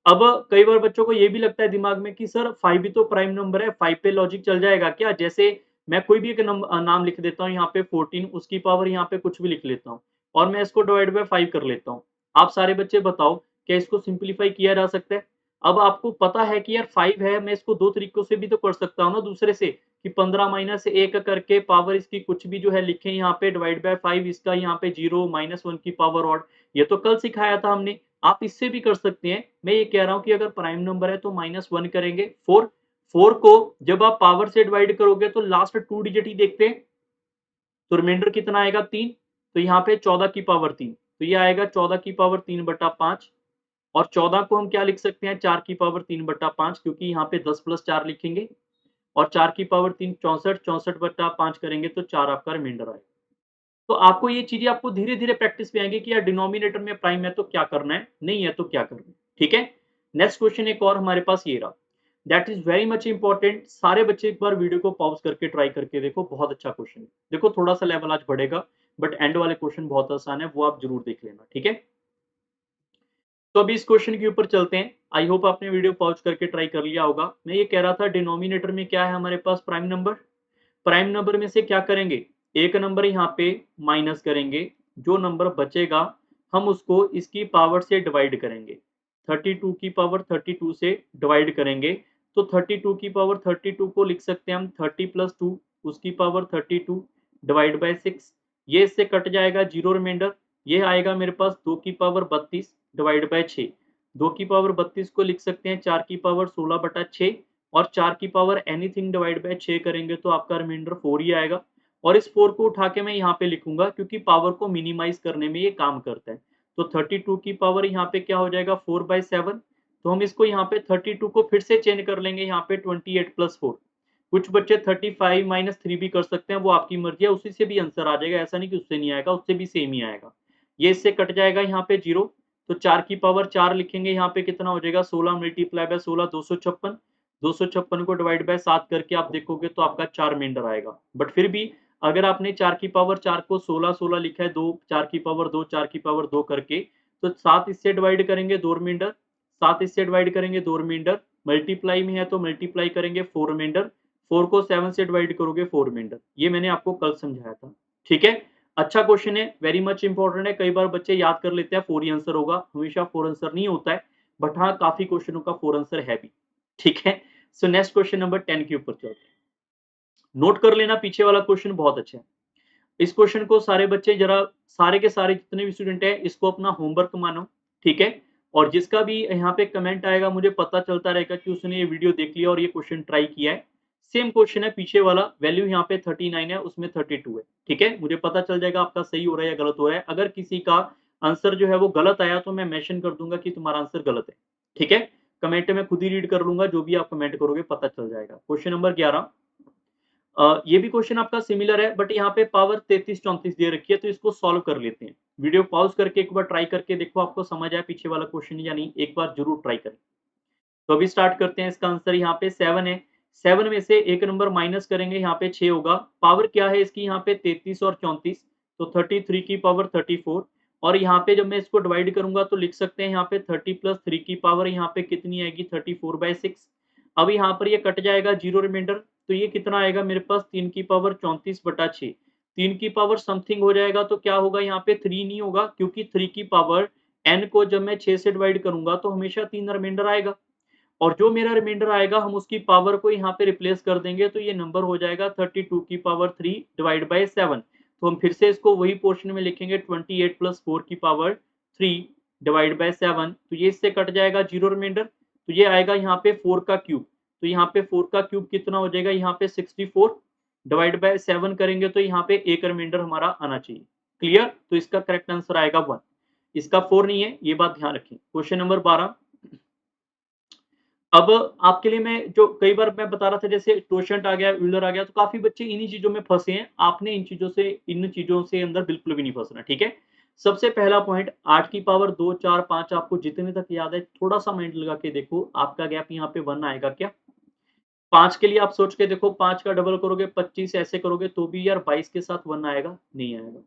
A: अब कई बार बच्चों को ये भी लगता है दिमाग में कि सर 5 भी तो प्राइम नंबर है, 5 पे लॉजिक चल जाएगा क्या? जैसे मैं कोई भी एक नाम लिख देता हूँ यहाँ पे 14, उसकी पावर यहाँ पे कुछ भी लिख लेता हूँ और मैं इसको डिवाइड बाय 5 कर लेता हूँ। आप सारे बच्चे बताओ, क्या इसको सिंप्लीफाई किया जा सकता है? अब आपको पता है कि यार 5 है, मैं इसको 2 तरीकों से भी तो कर सकता हूँ ना दूसरे से, कि 15 माइनस 1 करके पावर इसकी कुछ भी जो है लिखें यहाँ पे डिवाइड बाय 5, इसका यहाँ पे 0 -1 की पावर ऑड। ये तो कल सिखाया था हमने। आप इससे भी कर सकते हैं। मैं ये कह रहा हूँ कि अगर प्राइम नंबर है तो -1 करेंगे। 4 को जब आप पावर से डिवाइड करोगे तो लास्ट 2 डिजिट ही देखते हैं, तो रिमाइंडर कितना आएगा, 3। तो यहाँ पे 14 की पावर 3, तो ये आएगा 14 की पावर 3/5 और 14 को हम क्या लिख सकते हैं, 4 की पावर 3/5, क्योंकि यहाँ पे 10 + 4 लिखेंगे और 4 की पावर 3 64, 64/5 करेंगे तो 4 आपका रिमाइंडर आएगा। तो आपको ये चीज़ें आपको धीरे-धीरे प्रैक्टिस में आएँगी कि यार डिनोमिनेटर में प्राइम है तो क्या करना है, नहीं है तो क्या करना है, ठीक है? नेक्स्ट क्वेश्चन एक और हमारे पास ये रहा, that is very much important. सारे बच्चे एक बार वीडियो को पॉज़ करके ट्राई करके देखो, बहुत अच्छा क्वेश्चन है। देखो थोड़ा-सा लेवल आज बढ़ेगा, बट एंड वाले क्वेश्चन बहुत आसान है, वो आप ज़रूर देख लेना, ठीक है? तो अभी इस क्वेश्चन के ऊपर चलते हैं। आई होप आपने वीडियो पॉज़ करके ट्राई कर लिया होगा। मैं ये कह रहा था डिनोमिनेटर में क्या है हमारे पास, प्राइम नंबर। प्राइम नंबर में से क्या करेंगे, एक नंबर यहाँ पे माइनस करेंगे, जो नंबर बचेगा हम उसको इसकी पावर से डिवाइड करेंगे। 32 की पावर 32 से डिवाइड करेंगे, तो 32 की पावर 32 को लिख सकते हैं हम 30 + 2 उसकी पावर 32 डिवाइड बाय 6। ये इससे कट जाएगा, 0 रिमाइंडर। ये आएगा मेरे पास 2 की पावर 32 डिवाइड बाय 6। 2 की पावर 32 को लिख सकते हैं 4 की पावर 16/6 और 4 की पावर एनीथिंग डिवाइड बाय 6 करेंगे तो आपका रिमाइंडर 4 ही आएगा। और इस 4 को उठा के मैं यहाँ पे लिखूंगा, क्योंकि पावर को मिनिमाइज करने में ये काम करता है। तो 32 की पावर यहाँ पे क्या हो जाएगा, 4/7। तो हम इसको यहाँ पे 32 को फिर से चेंज कर लेंगे, यहाँ पे 28 + 4। कुछ बच्चे 35 - 3 भी कर सकते हैं, वो आपकी मर्जी है, उसी से भी आंसर आ जाएगा, ऐसा नहीं कि उससे नहीं आएगा, उससे भी सेम ही आएगा। ये इससे कट जाएगा यहाँ पे 0, तो 4 की पावर 4 लिखेंगे, यहाँ पे कितना हो जाएगा, 16 × 16 256। 256 को डिवाइड बाय 7 करके आप देखोगे तो आपका 4 रिमाइंडर आएगा। बट फिर भी अगर आपने 4 की पावर 4 को 16 लिखा है, 2 4 की पावर 2 4 की पावर 2 करके, तो 7 इससे डिवाइड करेंगे 2 रिमाइंडर, 7 इससे डिवाइड करेंगे 2 रिमाइंडर, मल्टीप्लाई में है तो मल्टीप्लाई करेंगे 4 रिमाइंडर, 4 को 7 से डिवाइड करोगे 4 रिमाइंडर। ये मैंने आपको कल समझाया था, ठीक है? अच्छा क्वेश्चन है, वेरी मच इंपॉर्टेंट है। कई बार बच्चे याद कर लेते हैं 4 ही आंसर होगा, हमेशा 4 आंसर नहीं होता है, बट हाँ काफी क्वेश्चनों का 4 आंसर है भी, ठीक है? सो नेक्स्ट क्वेश्चन नंबर 10 के ऊपर चलते हैं। नोट कर लेना, पीछे वाला क्वेश्चन बहुत अच्छा है। इस क्वेश्चन को सारे बच्चे जरा, सारे के सारे जितने भी स्टूडेंट हैं, इसको अपना होमवर्क मानो, ठीक है? और जिसका भी यहाँ पे कमेंट आएगा, मुझे पता चलता रहेगा कि उसने ये वीडियो देख लिया और ये क्वेश्चन ट्राई किया है। सेम क्वेश्चन है पीछे वाला, वैल्यू यहाँ पे 39 है, उसमें 32 है। ठीक है, मुझे पता चल जाएगा आपका सही हो रहा है या गलत हो रहा है। अगर किसी का आंसर जो है वो गलत आया तो मैं मेंशन कर दूंगा कि तुम्हारा आंसर गलत है। ठीक है, कमेंट में खुद ही रीड कर लूंगा, जो भी आप कमेंट करोगे पता चल जाएगा। क्वेश्चन नंबर 11, ये भी क्वेश्चन आपका सिमिलर है, बट यहाँ पे पावर 33-34 दे रखी है, तो इसको सॉल्व कर लेते हैं। वीडियो पॉज करके एक बार ट्राई करके देखो आपको समझ आया पीछे वाला क्वेश्चन या नहीं, एक बार जरूर ट्राई करें। तो अभी स्टार्ट करते हैं। इसका आंसर यहाँ पे 7 है। 7 में से एक नंबर माइनस करेंगे, यहाँ पे 6 होगा। पावर क्या है इसकी यहाँ पे 33 और 34, तो 33 की पावर 34। और यहाँ पे जब मैं इसको डिवाइड करूंगा तो लिख सकते हैं यहाँ पे 30 प्लस 3 की पावर यहाँ पे कितनी आएगी 34/6। अब यहाँ पर ये कट जाएगा, जीरो रिमाइंडर, तो ये कितना आएगा मेरे पास 3 की पावर 34/6। 3 की पावर समथिंग हो जाएगा तो क्या होगा यहाँ पे 3 नहीं होगा, क्योंकि 3 की पावर n को जब मैं 6 से डिवाइड करूंगा तो हमेशा 3 रिमाइंडर आएगा, और जो मेरा रिमाइंडर आएगा हम उसकी पावर को यहाँ पे रिप्लेस कर देंगे, तो ये नंबर हो जाएगा 32 की पावर 3 डिवाइड बाय 7। तो हम फिर से इसको वही पोर्शन में लिखेंगे, 28 प्लस 4 की पावर 3 डिवाइड बाय 7। तो ये इससे कट जाएगा, जीरो रिमाइंडर, तो ये आएगा यहाँ पे 4 का क्यूब। तो यहाँ पे 4 का क्यूब कितना हो जाएगा, यहाँ पे 64 डिवाइड बाय 7 करेंगे तो यहाँ पे एक रिमाइंडर हमारा आना चाहिए। क्लियर, तो इसका करेक्ट आंसर आएगा 1, इसका 4 नहीं है, ये बात ध्यान रखें। क्वेश्चन नंबर 12, अब आपके लिए मैं जो कई बार मैं बता रहा था, जैसे टोशंट आ गया, यूलर आ गया, तो काफी बच्चे इन्हीं चीजों में फंसे हैं। आपने इन चीजों से अंदर बिल्कुल भी नहीं फंसना। ठीक है, सबसे पहला पॉइंट, 8 की पावर 2 4 5, आपको जितने तक याद है थोड़ा सा माइंड लगा के देखो, आपका गैप यहाँ पे 1 आएगा क्या? 5 के लिए आप सोच के देखो, 5 का डबल करोगे 25, ऐसे करोगे तो भी यार 22 के साथ 1 आएगा? नहीं आएगा।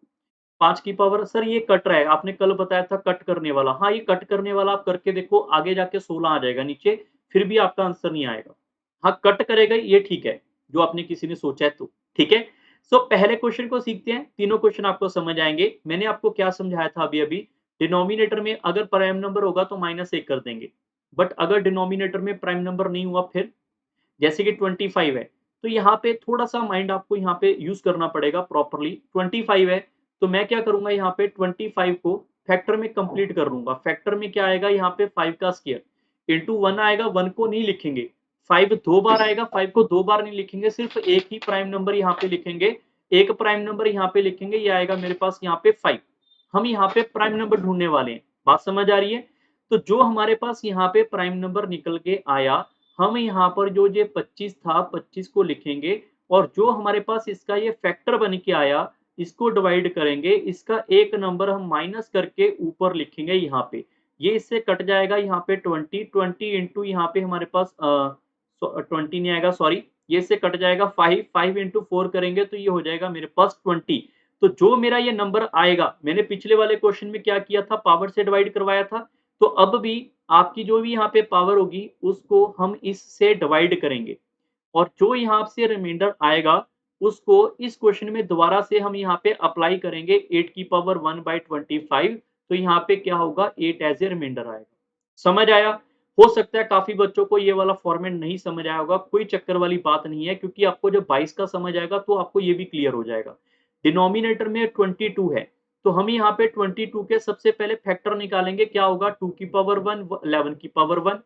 A: 5 की पावर, सर ये कट रहा है, आपने कल बताया था कट करने वाला। हाँ, ये कट करने वाला आप करके देखो, आगे जाके 16 आ जाएगा नीचे, फिर भी आपका आंसर नहीं आएगा। हाँ, कट करेगा ये ठीक है, जो आपने किसी ने सोचा है तो। ठीक है, सो पहले क्वेश्चन को सीखते हैं, तीनों क्वेश्चन आपको समझ आएंगे। मैंने आपको क्या समझाया था अभी अभी, डिनोमिनेटर में अगर प्राइम नंबर होगा तो -1 कर देंगे, बट अगर डिनोमिनेटर में प्राइम नंबर नहीं हुआ फिर, जैसे कि 25 है, तो यहाँ पे थोड़ा-सा माइंड आपको यहाँ पे यूज़ करना पड़ेगा प्रॉपर्ली। 25 है, तो मैं क्या करूँगा, यहाँ पे 25 को फैक्टर में कंप्लीट कर लूँगा। फैक्टर में क्या आएगा, यहाँ पे 5 का स्क्वायर इंटू 1 आएगा, 1 को नहीं लिखेंगे। 5 2 बार आएगा, 5 को 2 बार नहीं लिखेंगे, सिर्फ एक ही प्राइम नंबर यहाँ पे लिखेंगे। एक प्राइम नंबर यहाँ पे लिखेंगे, ये आएगा मेरे पास यहाँ पे 5। हम यहाँ पे प्राइम नंबर ढूँढने वाले हैं, बात समझ आ रही है? तो जो हमारे पास यहाँ पे प्राइम नंबर निकल के आया, हम यहाँ पर जो ये 25 था, 25 को लिखेंगे, और जो हमारे पास इसका ये फैक्टर बन के आया, इसको डिवाइड करेंगे, इसका एक नंबर हम माइनस करके ऊपर लिखेंगे यहाँ पे। ये इससे कट जाएगा, यहाँ पे 20 इंटू यहाँ पे हमारे पास 20 नहीं आएगा, सॉरी, ये इससे कट जाएगा 5 इंटू 4 करेंगे तो ये हो जाएगा मेरे पास 20। तो जो मेरा ये नंबर आएगा, मैंने पिछले वाले क्वेश्चन में क्या किया था, पावर से डिवाइड करवाया था, तो अब भी आपकी जो भी यहाँ पे पावर होगी उसको हम इससे डिवाइड करेंगे, और जो यहाँ से रिमाइंडर आएगा उसको इस क्वेश्चन में दोबारा से हम यहाँ पे अप्लाई करेंगे, 8 की पावर 1/25। तो यहाँ पे क्या होगा, 8 एज ए रिमाइंडर आएगा। समझ आया? हो सकता है काफी बच्चों को ये वाला फॉर्मेट नहीं समझ आया होगा, कोई चक्कर वाली बात नहीं है, क्योंकि आपको जब 22 का समझ आएगा तो आपको ये भी क्लियर हो जाएगा। डिनोमिनेटर में 22 है, तो हम यहाँ पे 22 के सबसे पहले फैक्टर निकालेंगे, क्या होगा, 2 की पावर 1 11 की पावर 1।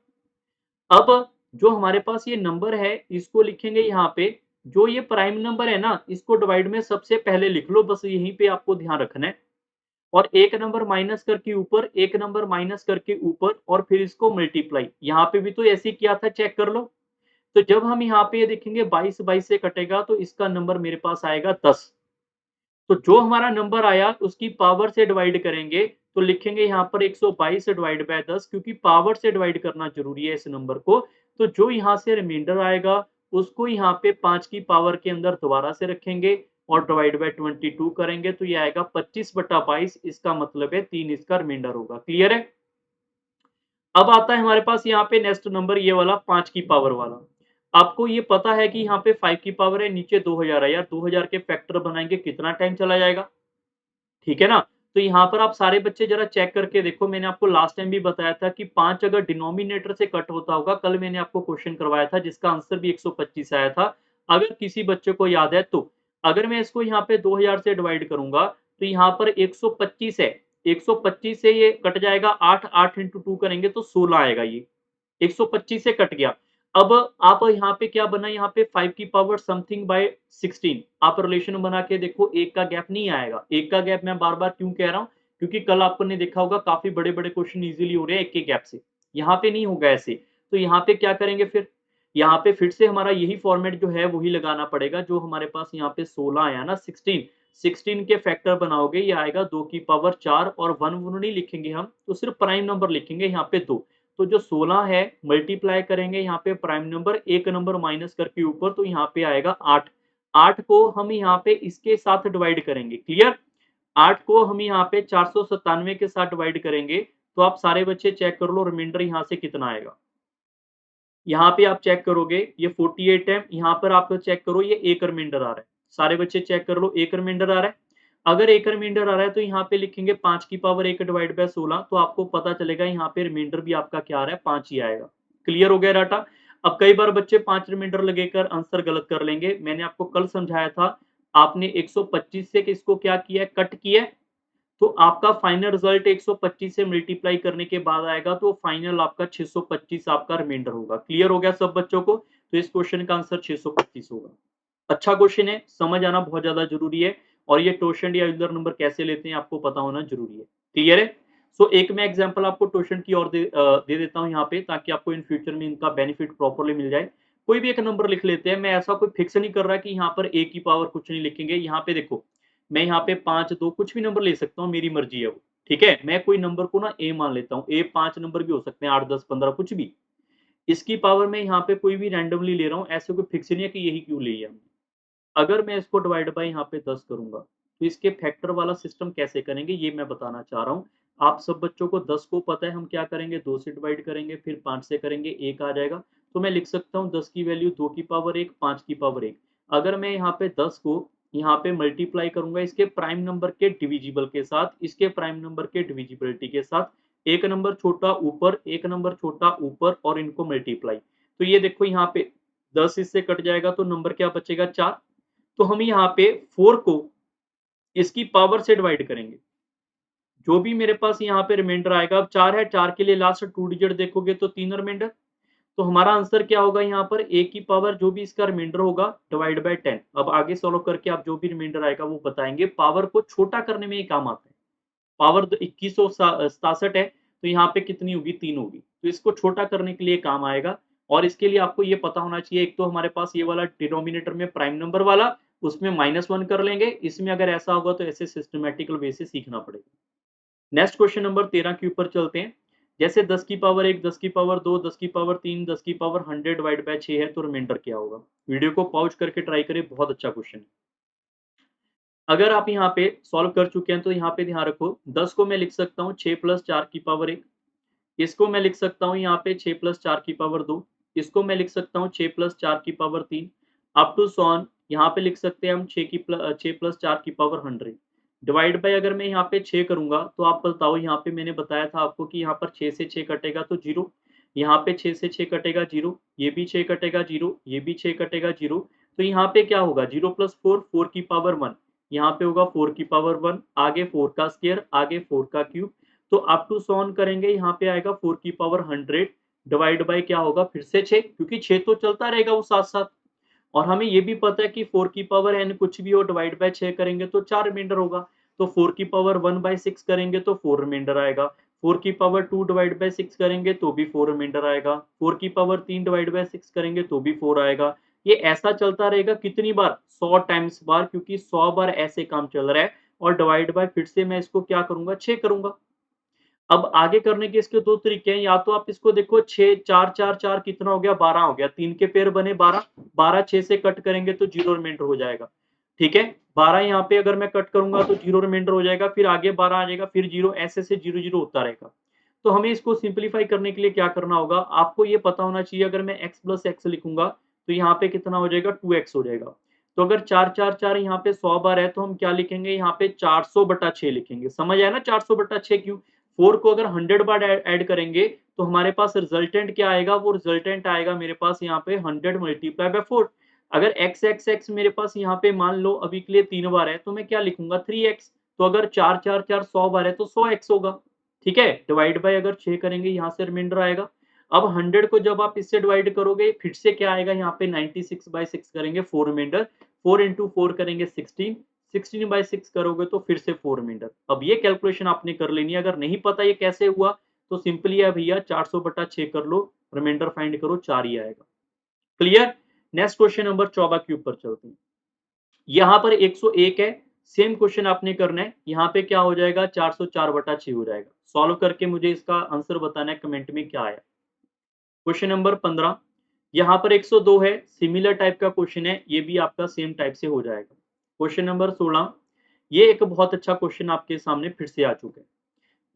A: अब जो हमारे पास ये नंबर है इसको लिखेंगे यहाँ पे, जो ये प्राइम नंबर है ना, इसको डिवाइड में सबसे पहले लिख लो, बस यहीं पे आपको ध्यान रखना है। और एक नंबर माइनस करके ऊपर, एक नंबर माइनस करके ऊपर, और फिर इसको मल्टीप्लाई। यहाँ पे भी तो ऐसे ही किया था, चेक कर लो। तो जब हम यहाँ पे ये देखेंगे 22 से कटेगा तो इसका नंबर मेरे पास आएगा 10। तो जो हमारा नंबर आया उसकी पावर से डिवाइड करेंगे, तो लिखेंगे यहाँ पर 122 डिवाइड बाय 10, क्योंकि पावर से डिवाइड करना जरूरी है इस नंबर को। तो जो यहाँ से रिमाइंडर आएगा उसको यहाँ पे 5 की पावर के अंदर दोबारा से रखेंगे और डिवाइड बाय 22 करेंगे, तो ये आएगा 25/22। इसका मतलब है 3 इसका रिमाइंडर होगा। क्लियर है? अब आता है हमारे पास यहाँ पे नेक्स्ट नंबर, ये वाला 5 की पावर वाला। आपको ये पता है कि यहाँ पे 5 की पावर है, नीचे 2000 है, यार 2000 के फैक्टर बनाएंगे कितना टाइम चला जाएगा? ठीक है ना? तो यहाँ पर आप सारे बच्चे जरा चेक करके देखो, मैंने आपको लास्ट टाइम भी बताया था कि 5 अगर डिनोमिनेटर से कट होता होगा, कल मैंने आपको क्वेश्चन करवाया था जिसका आंसर भी 125 आया था। अगर किसी बच्चे को याद है तो, अगर मैं इसको यहाँ पे 2000 से डिवाइड करूंगा तो यहाँ पर 125 है, 125 से ये कट जाएगा, 8 8 इंटू 2 करेंगे तो 16 आएगा, ये 125 से कट गया। अब आप यहाँ पे क्या बना, यहाँ पे 5 की पावर समथिंग बाय 16 आप रिलेशन बना के देखो, एक का गैप नहीं आएगा। एक का गैप मैं बार-बार क्यों कह रहा हूँ? क्योंकि कल आपने देखा होगा काफ़ी बड़े-बड़े क्वेश्चन इज़िली हो रहे हैं एक के गैप से। यहाँ पे नहीं होगा ऐसे। तो यहाँ पे क्या करेंगे फिर? यहाँ पे फिर से हमारा यही फॉर्मेट जो है वही लगाना पड़ेगा जो हमारे पास यहाँ पे 16 आया ना 16, 16 के फैक्टर बनाओगे ये आएगा 2 की पावर 4 और 1 नहीं लिखेंगे हम, तो सिर्फ प्राइम नंबर लिखेंगे यहाँ पे 2। तो जो 16 है मल्टीप्लाई करेंगे यहाँ पे प्राइम नंबर, एक नंबर माइनस करके ऊपर, तो यहाँ पे आएगा 8। 8 को हम यहाँ पे इसके साथ डिवाइड करेंगे, क्लियर? 8 को हम यहाँ पे 497 के साथ डिवाइड करेंगे, तो आप सारे बच्चे चेक कर लो रिमाइंडर यहाँ से कितना आएगा। यहाँ पे आप चेक करोगे ये 48 है, यहाँ पर आप चेक करो ये एक रिमाइंडर आ रहा है। सारे बच्चे चेक कर लो, एक रिमाइंडर आ रहा है। अगर एक रिमाइंडर आ रहा है तो यहाँ पे लिखेंगे 5 की पावर 1 डिवाइड बाय 16, तो आपको पता चलेगा यहाँ पे रिमाइंडर भी आपका क्या आ रहा है, 5 ही आएगा। क्लियर हो गया डाटा? अब कई बार बच्चे 5 रिमाइंडर लगाकर आंसर गलत कर लेंगे। मैंने आपको कल समझाया था, आपने 125 से किसको क्या किया है, कट किया है, तो आपका फाइनल रिजल्ट 125 से मल्टीप्लाई करने के बाद आएगा, तो फाइनल आपका 625 आपका रिमाइंडर होगा। क्लियर हो गया सब बच्चों को? तो इस क्वेश्चन का आंसर 625 होगा। अच्छा क्वेश्चन है, समझ आना बहुत ज़्यादा ज़रूरी है और ये टोशंट या यूलर नंबर कैसे लेते हैं आपको पता होना ज़रूरी है। क्लियर है? सो एक मैं एग्जांपल आपको टोशंट की और दे देता हूँ यहाँ पे, ताकि आपको इन फ्यूचर में इनका बेनिफिट प्रॉपर्ली मिल जाए। कोई भी एक नंबर लिख लेते हैं, मैं ऐसा कोई फिक्स नहीं कर रहा कि यहाँ पर a की पावर कुछ नहीं लिखेंगे। यहाँ पे देखो, मैं यहाँ पे 5, 2 कुछ भी नंबर ले सकता हूँ, मेरी मर्ज़ी है वो, ठीक है? मैं कोई नंबर को ना a मान लेता हूँ, a 5 नंबर भी हो सकते हैं, 8, 10, 15 कुछ भी। इसकी पावर मैं यहाँ पे कोई भी रैंडमली ले रहा हूँ, ऐसे कोई फिक्स नहीं है कि यही क्यों ली है हमने। अगर मैं इसको डिवाइड बाय यहाँ पे 10 करूँगा, तो इसके फैक्टर वाला सिस्टम कैसे करेंगे ये मैं बताना चाह रहा हूँ। आप सब बच्चों को 10 को पता है हम क्या करेंगे, 2 से डिवाइड करेंगे, फिर 5 से करेंगे, 1 आ जाएगा। तो मैं लिख सकता हूँ 10 की वैल्यू 2 की पावर 1, 5 की पावर 1। अगर मैं यहाँ पे 10 को यहाँ पे मल्टीप्लाई करूँगा इसके प्राइम नंबर के डिविजिबल के साथ, इसके प्राइम नंबर के डिविजिबिलिटी के साथ, एक नंबर छोटा ऊपर, एक नंबर छोटा ऊपर और इनको मल्टीप्लाई। तो ये देखो यहाँ पे 10 इससे कट जाएगा तो नंबर क्या बचेगा, 4। तो हम यहाँ पे 4 को इसकी पावर से डिवाइड करेंगे। जो भी मेरे पास यहाँ पे रिमाइंडर आएगा, अब 4 है, 4 के लिए लास्ट 2 डिजिट देखोगे तो 3 रिमाइंडर। तो हमारा आंसर क्या होगा यहाँ पर, a की पावर जो भी इसका रिमाइंडर होगा डिवाइड बाय 10। अब आगे सॉल्व करके आप जो भी रिमाइंडर आएगा वो बताएँगे। पावर को छोटा करने में ये काम आता है। पावर 2167 है, तो यहाँ पे कितनी होगी, 3 होगी। तो इसको छोटा करने के लिए काम आएगा और इसके लिए आपको ये पता होना चाहिए, एक तो हमारे पास ये वाला डिनोमिनेटर में प्राइम नंबर वाला, उसमें -1 कर लेंगे। इसमें अगर ऐसा होगा तो ऐसे सिस्टमैटिकल वे से सीखना पड़ेगा। नेक्स्ट क्वेश्चन नंबर 13 के ऊपर चलते हैं। जैसे 10 की पावर 1, 10 की पावर 2, 10 की पावर 3, 10 की पावर 100 डिवाइड बाय 6 है, तो रिमाइंडर क्या होगा? वीडियो को पॉज़ करके ट्राई करें, बहुत अच्छा क्वेश्चन है। अगर आप यहाँ पे सॉल्व कर चुके हैं तो यहाँ पे ध्यान रखो, 10 को मैं लिख सकता हूँ 6 प्लस 4 की पावर 1। इसको मैं लिख सकता हूँ यहाँ पे 6 प्लस 4 की पावर 2। इसको मैं लिख सकता हूँ 6 प्लस 4 की power 3 up to so on. यहाँ पे लिख सकते हैं हम 6 प्लस 4 की पावर 100। डिवाइड बाय अगर मैं यहाँ पे 6 करूँगा तो आप बताओ, यहाँ पे मैंने बताया था आपको कि यहाँ पर 6 से 6 कटेगा तो 0, यहाँ पे 6 से 6 कटेगा 0, ये भी 6 कटेगा 0, ये भी 6 कटेगा 0। तो यहाँ पे क्या होगा, 0 प्लस 4, 4 की पावर 1, यहाँ पे होगा 4 की पावर 1, आगे 4 का स्क्वायर, आगे 4 का क्यूब। तो अप टू सो ऑन करेंगे, यहाँ पे आएगा 4 की पावर 100 डिवाइड बाय क्या होगा, फिर से 6, क्योंकि 6 तो चलता रहेगा वो साथ-साथ। और हमें ये भी पता है कि 4 की पावर n कुछ भी हो डिवाइड बाय 6 करेंगे तो 4 रिमाइंडर होगा। तो 4 की पावर 1/6 करेंगे तो 4 रिमाइंडर आएगा। 4 की पावर 2 डिवाइड बाय 6 करेंगे तो भी 4 रिमाइंडर आएगा। 4 की पावर 3 डिवाइड बाय 6 करेंगे तो भी 4 आएगा। ये ऐसा चलता रहेगा कितनी बार, 100 टाइम्स बार, क्योंकि 100 बार ऐसे काम चल रहा है। और डिवाइड बाय फिर से मैं इसको क्या करूँगा, 6 करूँगा। अब आगे करने के इसके 2 तरीके हैं, या तो आप इसको देखो 6 4 4 4 कितना हो गया, 12 हो गया, 3 के पेयर बने 12, 12 6 से कट करेंगे तो 0 रिमाइंडर हो जाएगा। ठीक है? 12 यहाँ पे अगर मैं कट करूँगा तो 0 रिमाइंडर हो जाएगा, फिर आगे 12 आ जाएगा, फिर 0, ऐसे से 0 0 होता रहेगा। तो हमें इसको सिम्प्लीफाई करने के लिए क्या करना होगा, आपको ये पता होना चाहिए, अगर मैं x प्लस x लिखूँगा तो यहाँ पे कितना हो जाएगा, 2x हो जाएगा। तो अगर 4 4 4 यहाँ पे 100 बार है तो हम क्या लिखेंगे, यहाँ पे 400/6 लिखेंगे। समझ आया ना, 400/6 क्यों? 4 को अगर 100 बार ऐड करेंगे तो हमारे पास रिजल्टेंट क्या आएगा, वो रिजल्टेंट आएगा मेरे पास यहाँ पे 100 मल्टीप्लाई बाय 4। अगर x x x मेरे पास यहाँ पे मान लो अभी के लिए 3 बार है तो मैं क्या लिखूंगा, 3x। तो अगर 4 4 4 100 बार है तो 100x होगा। ठीक है? डिवाइड बाय अगर 6 करेंगे यहाँ से रिमाइंडर आएगा। अब 100 को जब आप इससे डिवाइड करोगे फिर से क्या आएगा यहाँ पे 96/6 करेंगे 4 रिमाइंडर, 4 into 4 करेंगे 16, 16/6 करोगे तो फिर से 4 रिमाइंडर। अब ये कैलकुलेशन आपने कर लेनी है, अगर नहीं पता ये कैसे हुआ तो सिंपली है भैया 400/6 कर लो, रिमाइंडर फाइंड करो 4 ही आएगा। क्लियर? नेक्स्ट क्वेश्चन नंबर 14 के ऊपर चलते हैं। यहाँ पर 101 है, सेम क्वेश्चन आपने करना है, यहाँ पे क्या हो जाएगा 404/6 हो जाएगा। सॉल्व करके मुझे इसका आंसर बताना है कमेंट में क्या आया। क्वेश्चन नंबर 15, यहाँ पर 102 है, सिमिलर टाइप का क्वेश्चन है, ये भी आपका सेम टाइप से हो जाएगा। क्वेश्चन नंबर 16, ये एक बहुत अच्छा क्वेश्चन आपके सामने फिर से आ चुका है।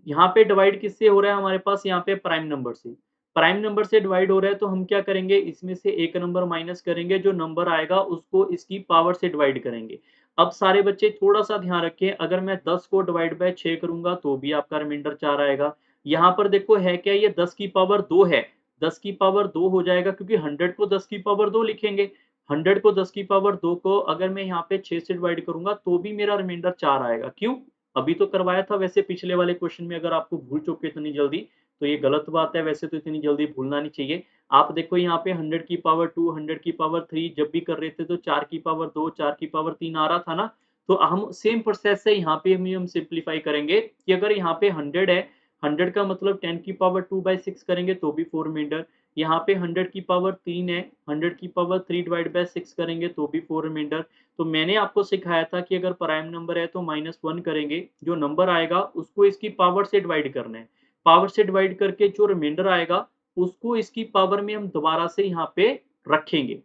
A: यहाँ पे डिवाइड किससे हो रहा है हमारे पास, यहाँ पे प्राइम नंबर से। प्राइम नंबर से डिवाइड हो रहा है तो हम क्या करेंगे, इसमें से एक नंबर माइनस करेंगे, जो नंबर आएगा उसको इसकी पावर से डिवाइड करेंगे। अब सारे बच्चे थोड़ा सा ध्यान रखें, अगर मैं 10 को डिवाइड बाय 6 करूंगा तो भी आपका रिमाइंडर 4 आएगा। यहाँ पर देखो है क्या, ये 10 की पावर 2 है, 10 की पावर 2 हो जाएगा क्योंकि 100 को 10 की पावर 2 लिखेंगे। 100 को 10 की पावर 2 को अगर मैं यहाँ पे 6 से डिवाइड करूंगा तो भी मेरा रिमाइंडर 4 आएगा। क्यों? अभी तो करवाया था, वैसे पिछले वाले क्वेश्चन में अगर आपको भूल चुके इतनी जल्दी तो ये गलत बात है, वैसे तो इतनी जल्दी भूलना नहीं चाहिए। आप देखो यहाँ पे 100 की पावर 2, 100 की पावर 3 जब भी कर रहे थे तो 4 की पावर 2, 4 की पावर 3 आ रहा था ना। तो हम सेम प्रोसेस से यहाँ पे हम सिंप्लीफाई करेंगे कि अगर यहाँ पे 100 है, 100 का मतलब 10 की पावर 2/6 करेंगे तो भी 4 रिमाइंडर। यहाँ पे 100 की पावर 3 है, 100 की पावर 3 डिवाइड बाय 6 करेंगे तो भी 4 रिमाइंडर। तो मैंने आपको सिखाया था कि अगर प्राइम नंबर है तो -1 करेंगे, जो नंबर आएगा उसको इसकी पावर से डिवाइड करना है। पावर से डिवाइड करके जो रिमाइंडर आएगा उसको इसकी पावर में हम दोबारा से यहाँ पे रखेंगे।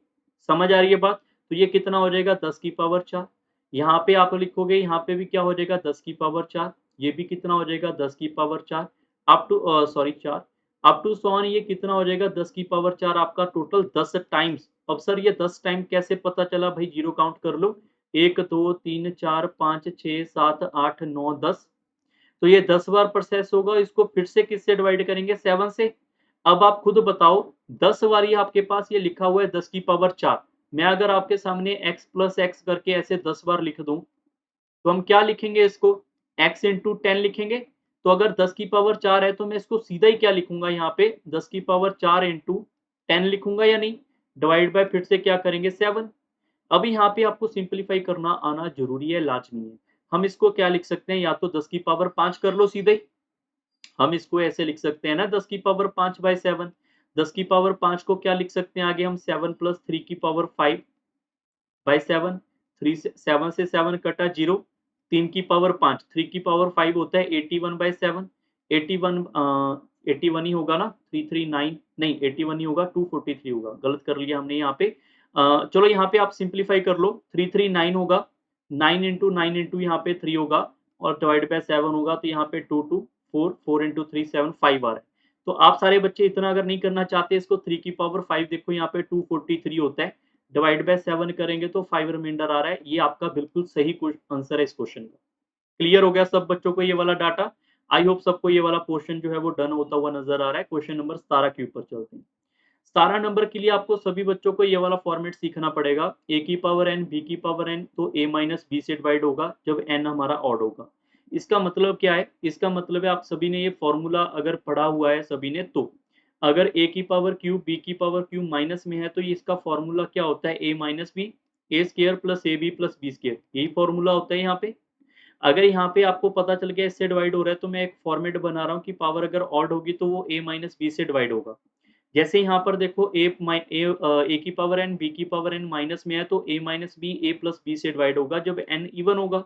A: समझ आ रही है बात? तो ये कितना हो जाएगा 10 की पावर 4। यहाँ पे आप लिखोगे, यहाँ पे भी क्या हो जाएगा 10 की पावर 4, ये भी कितना हो जाएगा 10 की power 4, up to 4 up to so on, ये कितना हो जाएगा 10 की पावर 4 आपका टोटल 10 टाइम्स। अब सर ये 10 टाइम कैसे पता चला भाई, जीरो काउंट कर लो, 1 2 3 4 5 6 7 8 9 10। तो ये 10 बार प्रोसेस होगा, इसको फिर से किससे डिवाइड करेंगे 7 से। अब आप खुद बताओ, 10 बारी आपके पास ये लिखा हुआ है 10 की पावर 4, मैं अगर आपके सामने x प्लस एक्स करके ऐसे 10 बार लिख दूं तो हम क्या लिखेंगे इसको, x इंटू 10 लिखेंगे। तो अगर 10 की पावर 4 है तो मैं इसको सीधा ही क्या लिखूंगा, यहाँ पे 10 की पावर 4 इंटू 10 लिखूंगा या नहीं, डिवाइड बाय फिर से क्या करेंगे 7। अब यहाँ पे आपको सिंपलीफाई करना आना जरूरी है, लाजमी है। हम इसको क्या लिख सकते हैं, या तो 10 की पावर 5 कर लो सीधे ही, हम इसको ऐसे लिख सकते हैं ना 10 की पावर 5/7। 10 की पावर 5 को क्या लिख सकते हैं आगे हम, 7 प्लस 3 की पावर 5/7। 3 से 7 से 7 कटा 0, 3 की पावर 5, 3 की पावर 5 होता है 81/7। 81 81 ही होगा ना, 339 नहीं 81 ही होगा, 243 होगा, गलत कर लिया हमने यहाँ पे। चलो यहाँ पे आप सिंप्लीफाई कर लो, 339 होगा, 9 इंटू 9 इंटू यहाँ पे 3 होगा और डिवाइड बाय 7 होगा, तो यहाँ पे 2 2 4 4 इंटू 3 7 5 आ रहा है। तो आप सारे बच्चे इतना अगर नहीं करना चाहते इसको, 3 की पावर 5 देखो यहाँ पे 243 होता है, डिवाइड बाय 7 करेंगे तो 5 रिमाइंडर आ रहा है। ये आपका बिल्कुल सही आंसर है इस क्वेश्चन का। क्लियर हो गया सब बच्चों को ये वाला डाटा? आई होप सबको ये वाला पोर्शन जो है वो डन होता हुआ नजर आ रहा है। क्वेश्चन नंबर 17 के ऊपर चलते हैं। 17 नंबर के लिए आपको सभी बच्चों को ये वाला फॉर्मेट सीखना पड़ेगा। ए की पावर एन, बी की पावर एन, तो ए माइनस बी से डिवाइड होगा जब एन हमारा ऑड होगा। इसका मतलब क्या है, इसका मतलब है आप सभी ने ये फॉर्मूला अगर पढ़ा हुआ है सभी ने, तो अगर ए की पावर क्यूब बी की पावर क्यूब माइनस में है तो ये इसका फॉर्मूला क्या होता है, A minus B, A square plus A B plus B square, यही फॉर्मूला होता है यहाँ पे। अगर यहाँ पे आपको पता चल गया इससे डिवाइड हो रहा है तो मैं एक फॉर्मेट बना रहा हूँ कि पावर अगर ऑड होगी तो वो ए माइनस बी से डिवाइड होगा। जैसे यहाँ पर देखो ए की पावर एन बी की पावर एन माइनस में है तो ए माइनस बी ए प्लस बी से डिवाइड होगा जब एन इवन होगा।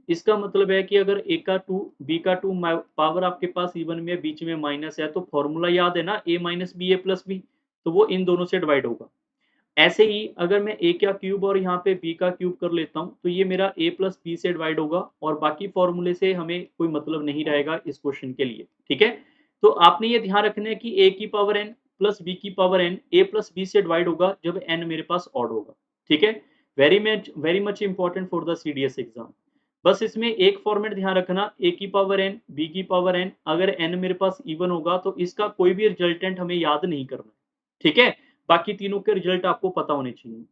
A: इसका मतलब है कि अगर ए का 2 बी का 2 पावर आपके पास इवन में बीच में माइनस है तो फॉर्मूला याद है ना, ए माइनस बी ए प्लस बी, तो वो इन दोनों से डिवाइड होगा। ऐसे ही अगर मैं ए का क्यूब और यहाँ पे बी का क्यूब कर लेता हूँ तो ये मेरा ए प्लस बी से डिवाइड होगा और बाकी फॉर्मूले से हमें कोई मतलब नहीं रहेगा इस क्वेश्चन के लिए। ठीक है, तो आपने ये ध्यान रखना है कि ए की पावर एन प्लस बी की power N A plus B से डिवाइड होगा जब एन मेरे पास ऑड होगा। ठीक है, very much important for the CDS exam. बस इसमें एक फॉर्मेट ध्यान रखना, ए की पावर एन बी की पावर एन, अगर एन मेरे पास इवन होगा तो इसका कोई भी रिजल्टेंट हमें याद नहीं करना। ठीक है, बाकी तीनों के रिजल्ट आपको पता होने चाहिए।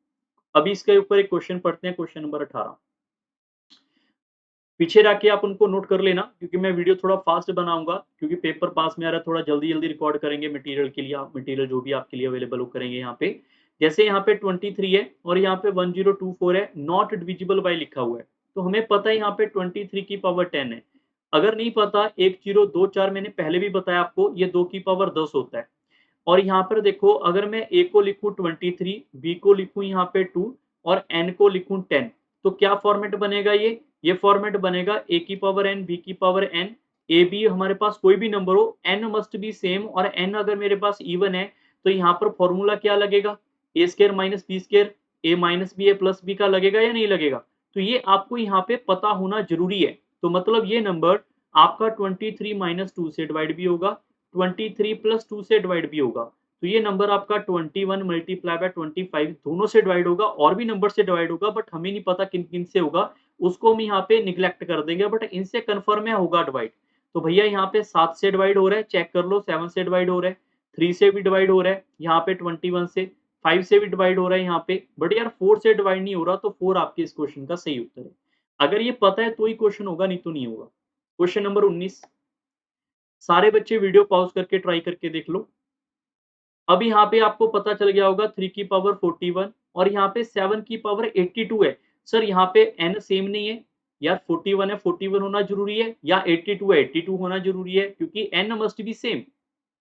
A: अभी इसके ऊपर एक क्वेश्चन पढ़ते हैं, क्वेश्चन नंबर 18। पीछे रख के आप उनको नोट कर लेना, क्योंकि मैं वीडियो थोड़ा फास्ट बनाऊँगा, क्योंकि पेपर पास में आ रहा है, थोड़ा जल्दी-जल्दी रिकॉर्ड करेंगे मटेरियल के लिए, आप मटेरियल जो भी आपके लिए अवेलेबल हो करेंगे यहाँ पे। जैसे यहाँ पे 23 है और यहाँ पे 1024 है, नॉट डिविजिबल बाय लिखा हुआ है। तो हमें पता है यहाँ पे 23 की पावर 10 है। अगर नहीं पता 1024 मैंने पहले भी बताया आपको, ये 2 की पावर 10 होता है। और यहाँ पर देखो, अगर मैं ए को लिखूँ 23, बी को लिखूँ यहाँ पे 2 और एन को लिखूँ 10, तो क्या फॉर्मेट बनेगा ये? ये फॉर्मेट बनेगा ए की पावर एन, बी की पावर एन, ए बी हमारे पास कोई भी नंबर हो, एन मस्ट बी सेम, और एन अगर मेरे पास इवन है, तो यहाँ पर फॉर्मूला क्या लगेगा? ए स्क्वायर माइनस बी स्क्वायर, ए माइनस बी ए प्लस बी का लगेगा या नहीं लगेगा? तो ये आपको यहाँ पे पता होना जरूरी है। तो मतलब ये नंबर आपका 23 माइनस 2 से डिवाइड भी होगा, 23 प्लस 2 से डिवाइड भी होगा। तो ये नंबर आपका 21 मल्टीप्लाई बाय 25 दोनों से डिवाइड होगा, और भी नंबर से डिवाइड होगा, बट हमें नहीं पता किन-किन से होगा, उसको हम यहाँ पे निग्लेक्ट कर देंगे, बट इनसे कन्फर्म है होगा डिवाइड। तो भैया यहाँ पे 7 से डिवाइड हो रहा है, चेक कर लो, 7 से डिवाइड हो रहा है, 3 से भी डिवाइड हो रहा है, यहाँ पे 21 से, 5 से भी डिवाइड हो रहा है यहाँ पे, बट यार 4 से डिवाइड नहीं हो रहा, तो 4 आपके इस क्वेश्चन का सही उत्तर है। अगर ये पता है तो ही क्वेश्चन होगा, नहीं तो नहीं होगा। क्वेश्चन नंबर 19, सारे बच्चे वीडियो पॉज़ करके ट्राई करके देख लो। अब यहाँ पे आपको पता चल गया होगा 3 की पावर 41 और यहाँ पे 7 की पावर 82 है। सर यहाँ पे n सेम नहीं है। यार 41 है, 41 होना ज़रूरी है, या 82 है, 82 होना ज़रूरी है, क्योंकि n must be same,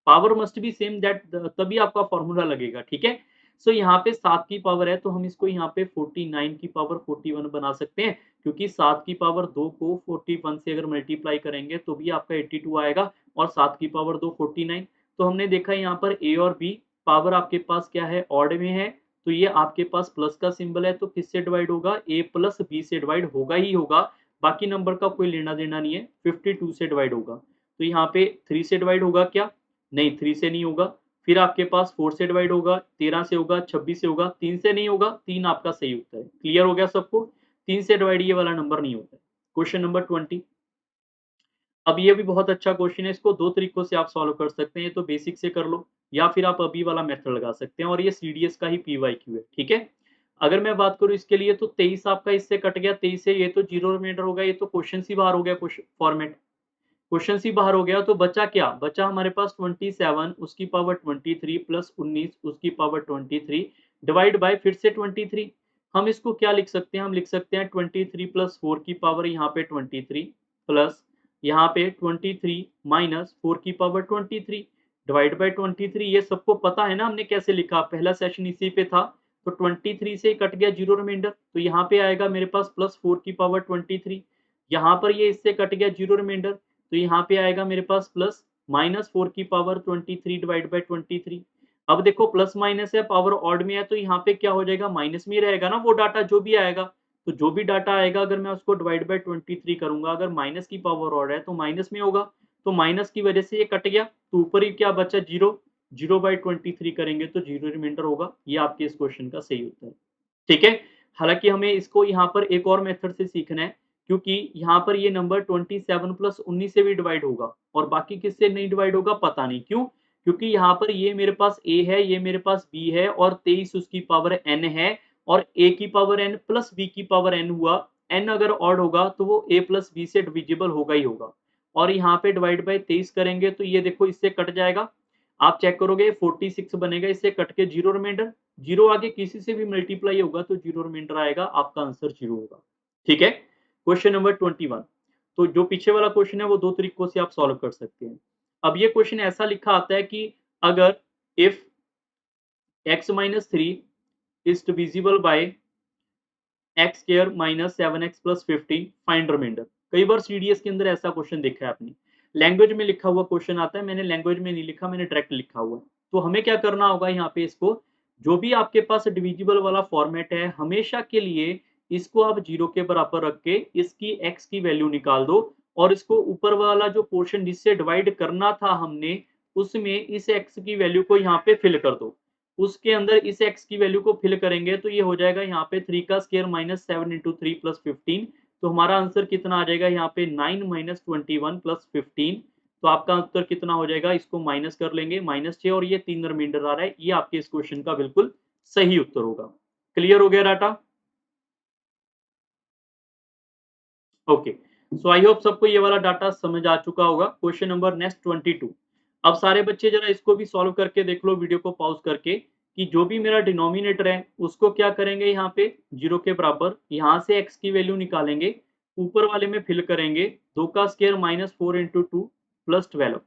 A: power must be same, that तभी आपका फॉर्मूला लगेगा, ठीक है? सो यहाँ पे 7 की पावर है, तो हम इसको यहाँ पे 49 की पावर 41 बना सकते हैं, क्योंकि 7 की पावर 2 को 41 से अगर मल्टीप्लाई करेंगे तो भी आपका 82 आएगा, और 7 की पावर 2 49। तो हमने देखा यहाँ पर ए और बी पावर आपके पास क्या है, ऑड में है, तो ये आपके पास प्लस का सिंबल है, तो किससे डिवाइड होगा? ए प्लस बी से डिवाइड होगा ही होगा, बाकी नंबर का कोई लेना देना नहीं है। 52 से डिवाइड होगा, तो यहाँ पे 3 से डिवाइड होगा क्या? नहीं, 3 से नहीं होगा। फिर आपके पास 4 से डिवाइड होगा, 13 से होगा, 26 से होगा, 3 से नहीं होगा, 3 आपका सही उत्तर है। क्लियर हो गया सबको? 3 से डिवाइड ये वाला नंबर नहीं होता है। क्वेश्चन नंबर 20, अब ये भी बहुत अच्छा क्वेश्चन है, इसको 2 तरीकों से आप सॉल्व कर सकते हैं, ये तो बेसिक से कर लो, या फिर आप अभी वाला मेथड लगा सकते हैं, और ये सीडीएस का ही पीवाईक्यू है, ठीक है? अगर मैं बात करूँ इसके लिए, तो 23 आपका इससे कट गया, 23 से ये तो 0 रिमाइंडर हो गया, ये तो क्वेश्चन से बाहर हो गया, क्वेश्चन फॉर्मेट। क्वेश्चन सी बाहर हो गया, तो बचा क्या? बचा हमारे पास 27 उसकी पावर 23 प्लस 19 उसकी पावर 23 डिवाइड बाय फिर से 23। हम इसको क्या लिख सकते हैं? हम लिख सकते हैं 23 प्लस 4 की पावर यहाँ पे 23 प्लस यहाँ पे 23 माइनस 4 की पावर 23 डिवाइड बाय 23। ये सबको पता है ना हमने कैसे लिखा, पहला सेशन इसी पे था। तो 23 से कट गया 0 रिमाइंडर, तो यहाँ पे आएगा मेरे पास प्लस 4 की पावर 23। यहाँ पर ये इससे कट गया 0 रिमाइंडर, तो यहाँ पे आएगा मेरे पास प्लस माइनस 4 की पावर 23 डिवाइड बाय 23। अब देखो प्लस माइनस है, पावर ऑड में है, तो यहाँ पे क्या हो जाएगा? माइनस में ही रहेगा ना वो डाटा जो भी आएगा। तो जो भी डाटा आएगा, अगर मैं उसको डिवाइड बाय 23 करूँगा, अगर माइनस की पावर ऑड है तो माइनस में होगा, तो माइनस की वजह से ये कट गया, तो ऊपर ही क्या बचा? 0, 0 बाय 23 करेंगे तो 0 रिमाइंडर होगा। ये आपके इस क्वेश्चन का सही उत्तर है। ठीक है? हालाँकि हमें इसको यहाँ पर एक और मेथड से सीखना है, क्योंकि यहाँ पर ये नंबर 27 प्लस 19 से भी डिवाइड होगा, और बाकी किससे नहीं डिवाइड होगा पता नहीं क्यों? क्योंकि यहाँ पर ये मेरे पास a है, ये मेरे पास b है, और 23 उसकी पावर n है, और a की पावर n प्लस b की पावर n हुआ। n अगर ऑड होगा तो वो a प्लस b से डिविजिबल होगा ही होगा, और यहाँ पे डिवाइड बाय 23 करेंगे तो ये देखो इससे कट जाएगा। आप चेक करोगे 46 बनेगा, इससे कट के 0 रिमाइंडर, 0 आगे किसी से भी मल्टीप्लाई होगा तो 0 रिमाइंडर आएगा, आपका आंसर 0 होगा। ठीक है? क्वेश्चन नंबर 21, तो जो पीछे वाला क्वेश्चन है वो 2 तरीकों से आप सॉल्व कर सकते हैं। अब ये क्वेश्चन ऐसा लिखा आता है कि अगर if x minus 3 is divisible by x square minus 7x plus 15 find remainder. कई बार सीडीएस के अंदर ऐसा क्वेश्चन देखा है आपने, लैंग्वेज में लिखा हुआ क्वेश्चन आता है, मैंने लैंग्वेज में नहीं लिखा, मैंने डायरेक्ट लिखा हुआ है। तो हमें क्या करना होगा यहाँ पे, इसको जो भी आपके पास डिविजिबल वाला फॉर्मेट है, हमेशा के लिए इसको आप 0 के बराबर रख के इसकी x की वैल्यू निकाल दो, और इसको ऊपर वाला जो पोर्शन जिससे डिवाइड करना था हमने, उसमें इस x की वैल्यू को यहाँ पे फिल कर दो। उसके अंदर इस x की वैल्यू को फिल करेंगे तो ये हो जाएगा यहाँ पे 3 का स्क्वायर माइनस 7 इंटू 3 प्लस 15। तो हमारा आंसर कितना आ जाएगा यहाँ पे 9 माइनस 21 प्लस 15। तो आपका उत्तर कितना हो जाएगा? इसको माइनस कर लेंगे, -6, और ये 3 रिमाइंडर आ रहा है, ये आपके इस क्वेश्चन का बिल्कुल सही उत्तर होगा। क्लियर हो गया data? Okay. So I hope सबको ये वाला डाटा समझ आ चुका होगा। Question number next 22। अब सारे बच्चे जरा इसको भी सॉल्व करके देख लो वीडियो को पॉज करके कि जो भी मेरा डिनोमिनेटर है उसको क्या करेंगे यहाँ पे 0 के बराबर, यहाँ से x की वैल्यू निकालेंगे, ऊपर वाले में फिल करेंगे, 2 का स्क्वायर माइनस 4 इंटू 2 प्लस 12।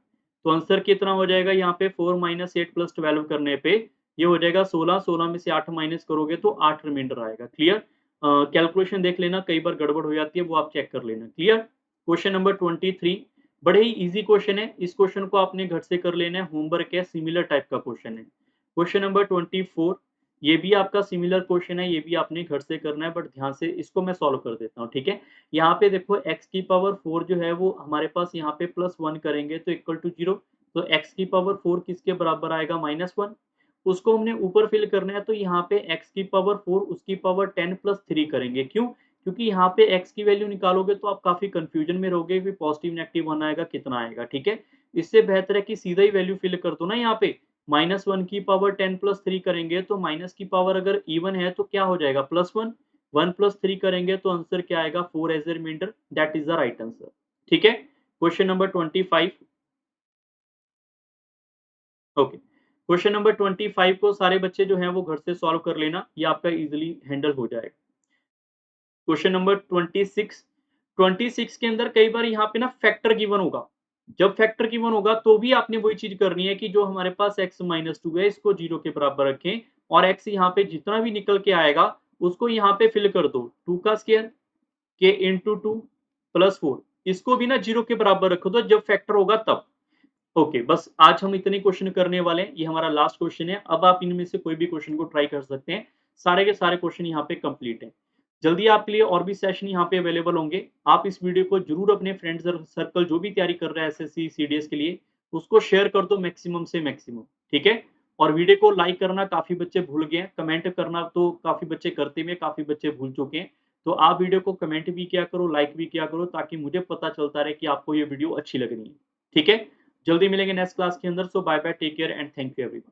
A: तो आंसर कितना हो जाएगा यहाँ पे 4 माइनस 8 प्लस 12 करने पे ये हो जाएगा 16। 16 में से 8 माइनस करोगे तो 8 रिमाइंडर आएगा। क्लियर? कैलकुलेशन देख लेना, कई बार गड़बड़ हो जाती है, वो आप चेक कर लेना। क्लियर? क्वेश्चन नंबर 23 बड़े ही इजी क्वेश्चन है। इस क्वेश्चन को आपने घर से कर लेना है, होमवर्क है, सिमिलर टाइप का क्वेश्चन है। क्वेश्चन नंबर 24 ये भी आपका सिमिलर क्वेश्चन है, ये भी आपने घर से करना है, बट ध्यान से इसको मैं सॉल्व कर देता हूँ। ठीक है? यहाँ पे देखो x की पावर 4 जो है वो हमारे पास यहाँ पे +1 करेंगे तो इक्वल टू 0। तो x की पावर 4 किसके बराबर आएगा? -1। उसको हमने ऊपर फिल करना है तो यहाँ पे x की पावर 4 उसकी पावर 10 प्लस 3 करेंगे। क्यों? क्योंकि यहाँ पे x की वैल्यू निकालोगे तो आप काफ़ी कन्फ्यूजन में रहोगे कि पॉजिटिव नेगेटिव 1 आएगा, कितना आएगा। ठीक है? इससे बेहतर है कि सीधा ही वैल्यू फिल कर दो ना यहाँ पे। -1 की पावर 10 प्लस 3 करेंगे तो माइनस की पावर अगर इवन है तो क्या हो जाएगा? +1। 1 प्लस 3 करेंगे तो आंसर क्या आएगा? 4 as a remainder. That is the right answer. ठीक है? Question number 25। Okay. Question number 25 को सारे बच्चे जो हैं वो घर से सॉल्व कर लेना, ये आपका ईज़िली हैंडल हो जाएगा। Question number 26। 26 के अंदर कई बार यहाँ पे ना फैक्टर गिवन होगा। जब फैक्टर गिवन होगा तो भी आपने वही चीज़ करनी है कि जो हमारे पास x-2 है इसको 0 के बराबर रखें और x यहाँ पे जितना भी निकल के आएगा उसको यहाँ पे फिल कर दो। 2 का स्क्वायर के इंटू 2 प्लस 4 इसको भी ना 0 के बराबर रख दो जब फैक्टर होगा तब। ओके, बस आज हम इतने क्वेश्चन करने वाले हैं। ये हमारा लास्ट क्वेश्चन है। अब आप इनमें से कोई भी क्वेश्चन को ट्राई कर सकते हैं। सारे के सारे क्वेश्चन यहाँ पे कंप्लीट हैं। जल्दी आपके लिए और भी सेशन यहाँ पे अवेलेबल होंगे। आप इस वीडियो को ज़रूर अपने फ्रेंड सर्कल जो भी तैयारी कर रहा है एसएससी, सीडीएस के लिए, उसको शेयर कर दो मैक्सिमम से मैक्सिमम। ठीक है? और वीडियो को लाइक करना काफ़ी बच्चे भूल गए हैं, कमेंट करना तो काफ़ी बच्चे करते हुए काफ़ी बच्चे भूल चुके हैं। तो आप वीडियो को कमेंट भी किया करो, लाइक भी किया करो ताकि मुझे पता चलता रहे कि आपको ये वीडियो अच्छी लग रही है। ठीक है? जल्दी मिलेंगे नेक्स्ट क्लास के अंदर। So bye bye, take care and thank you everyone.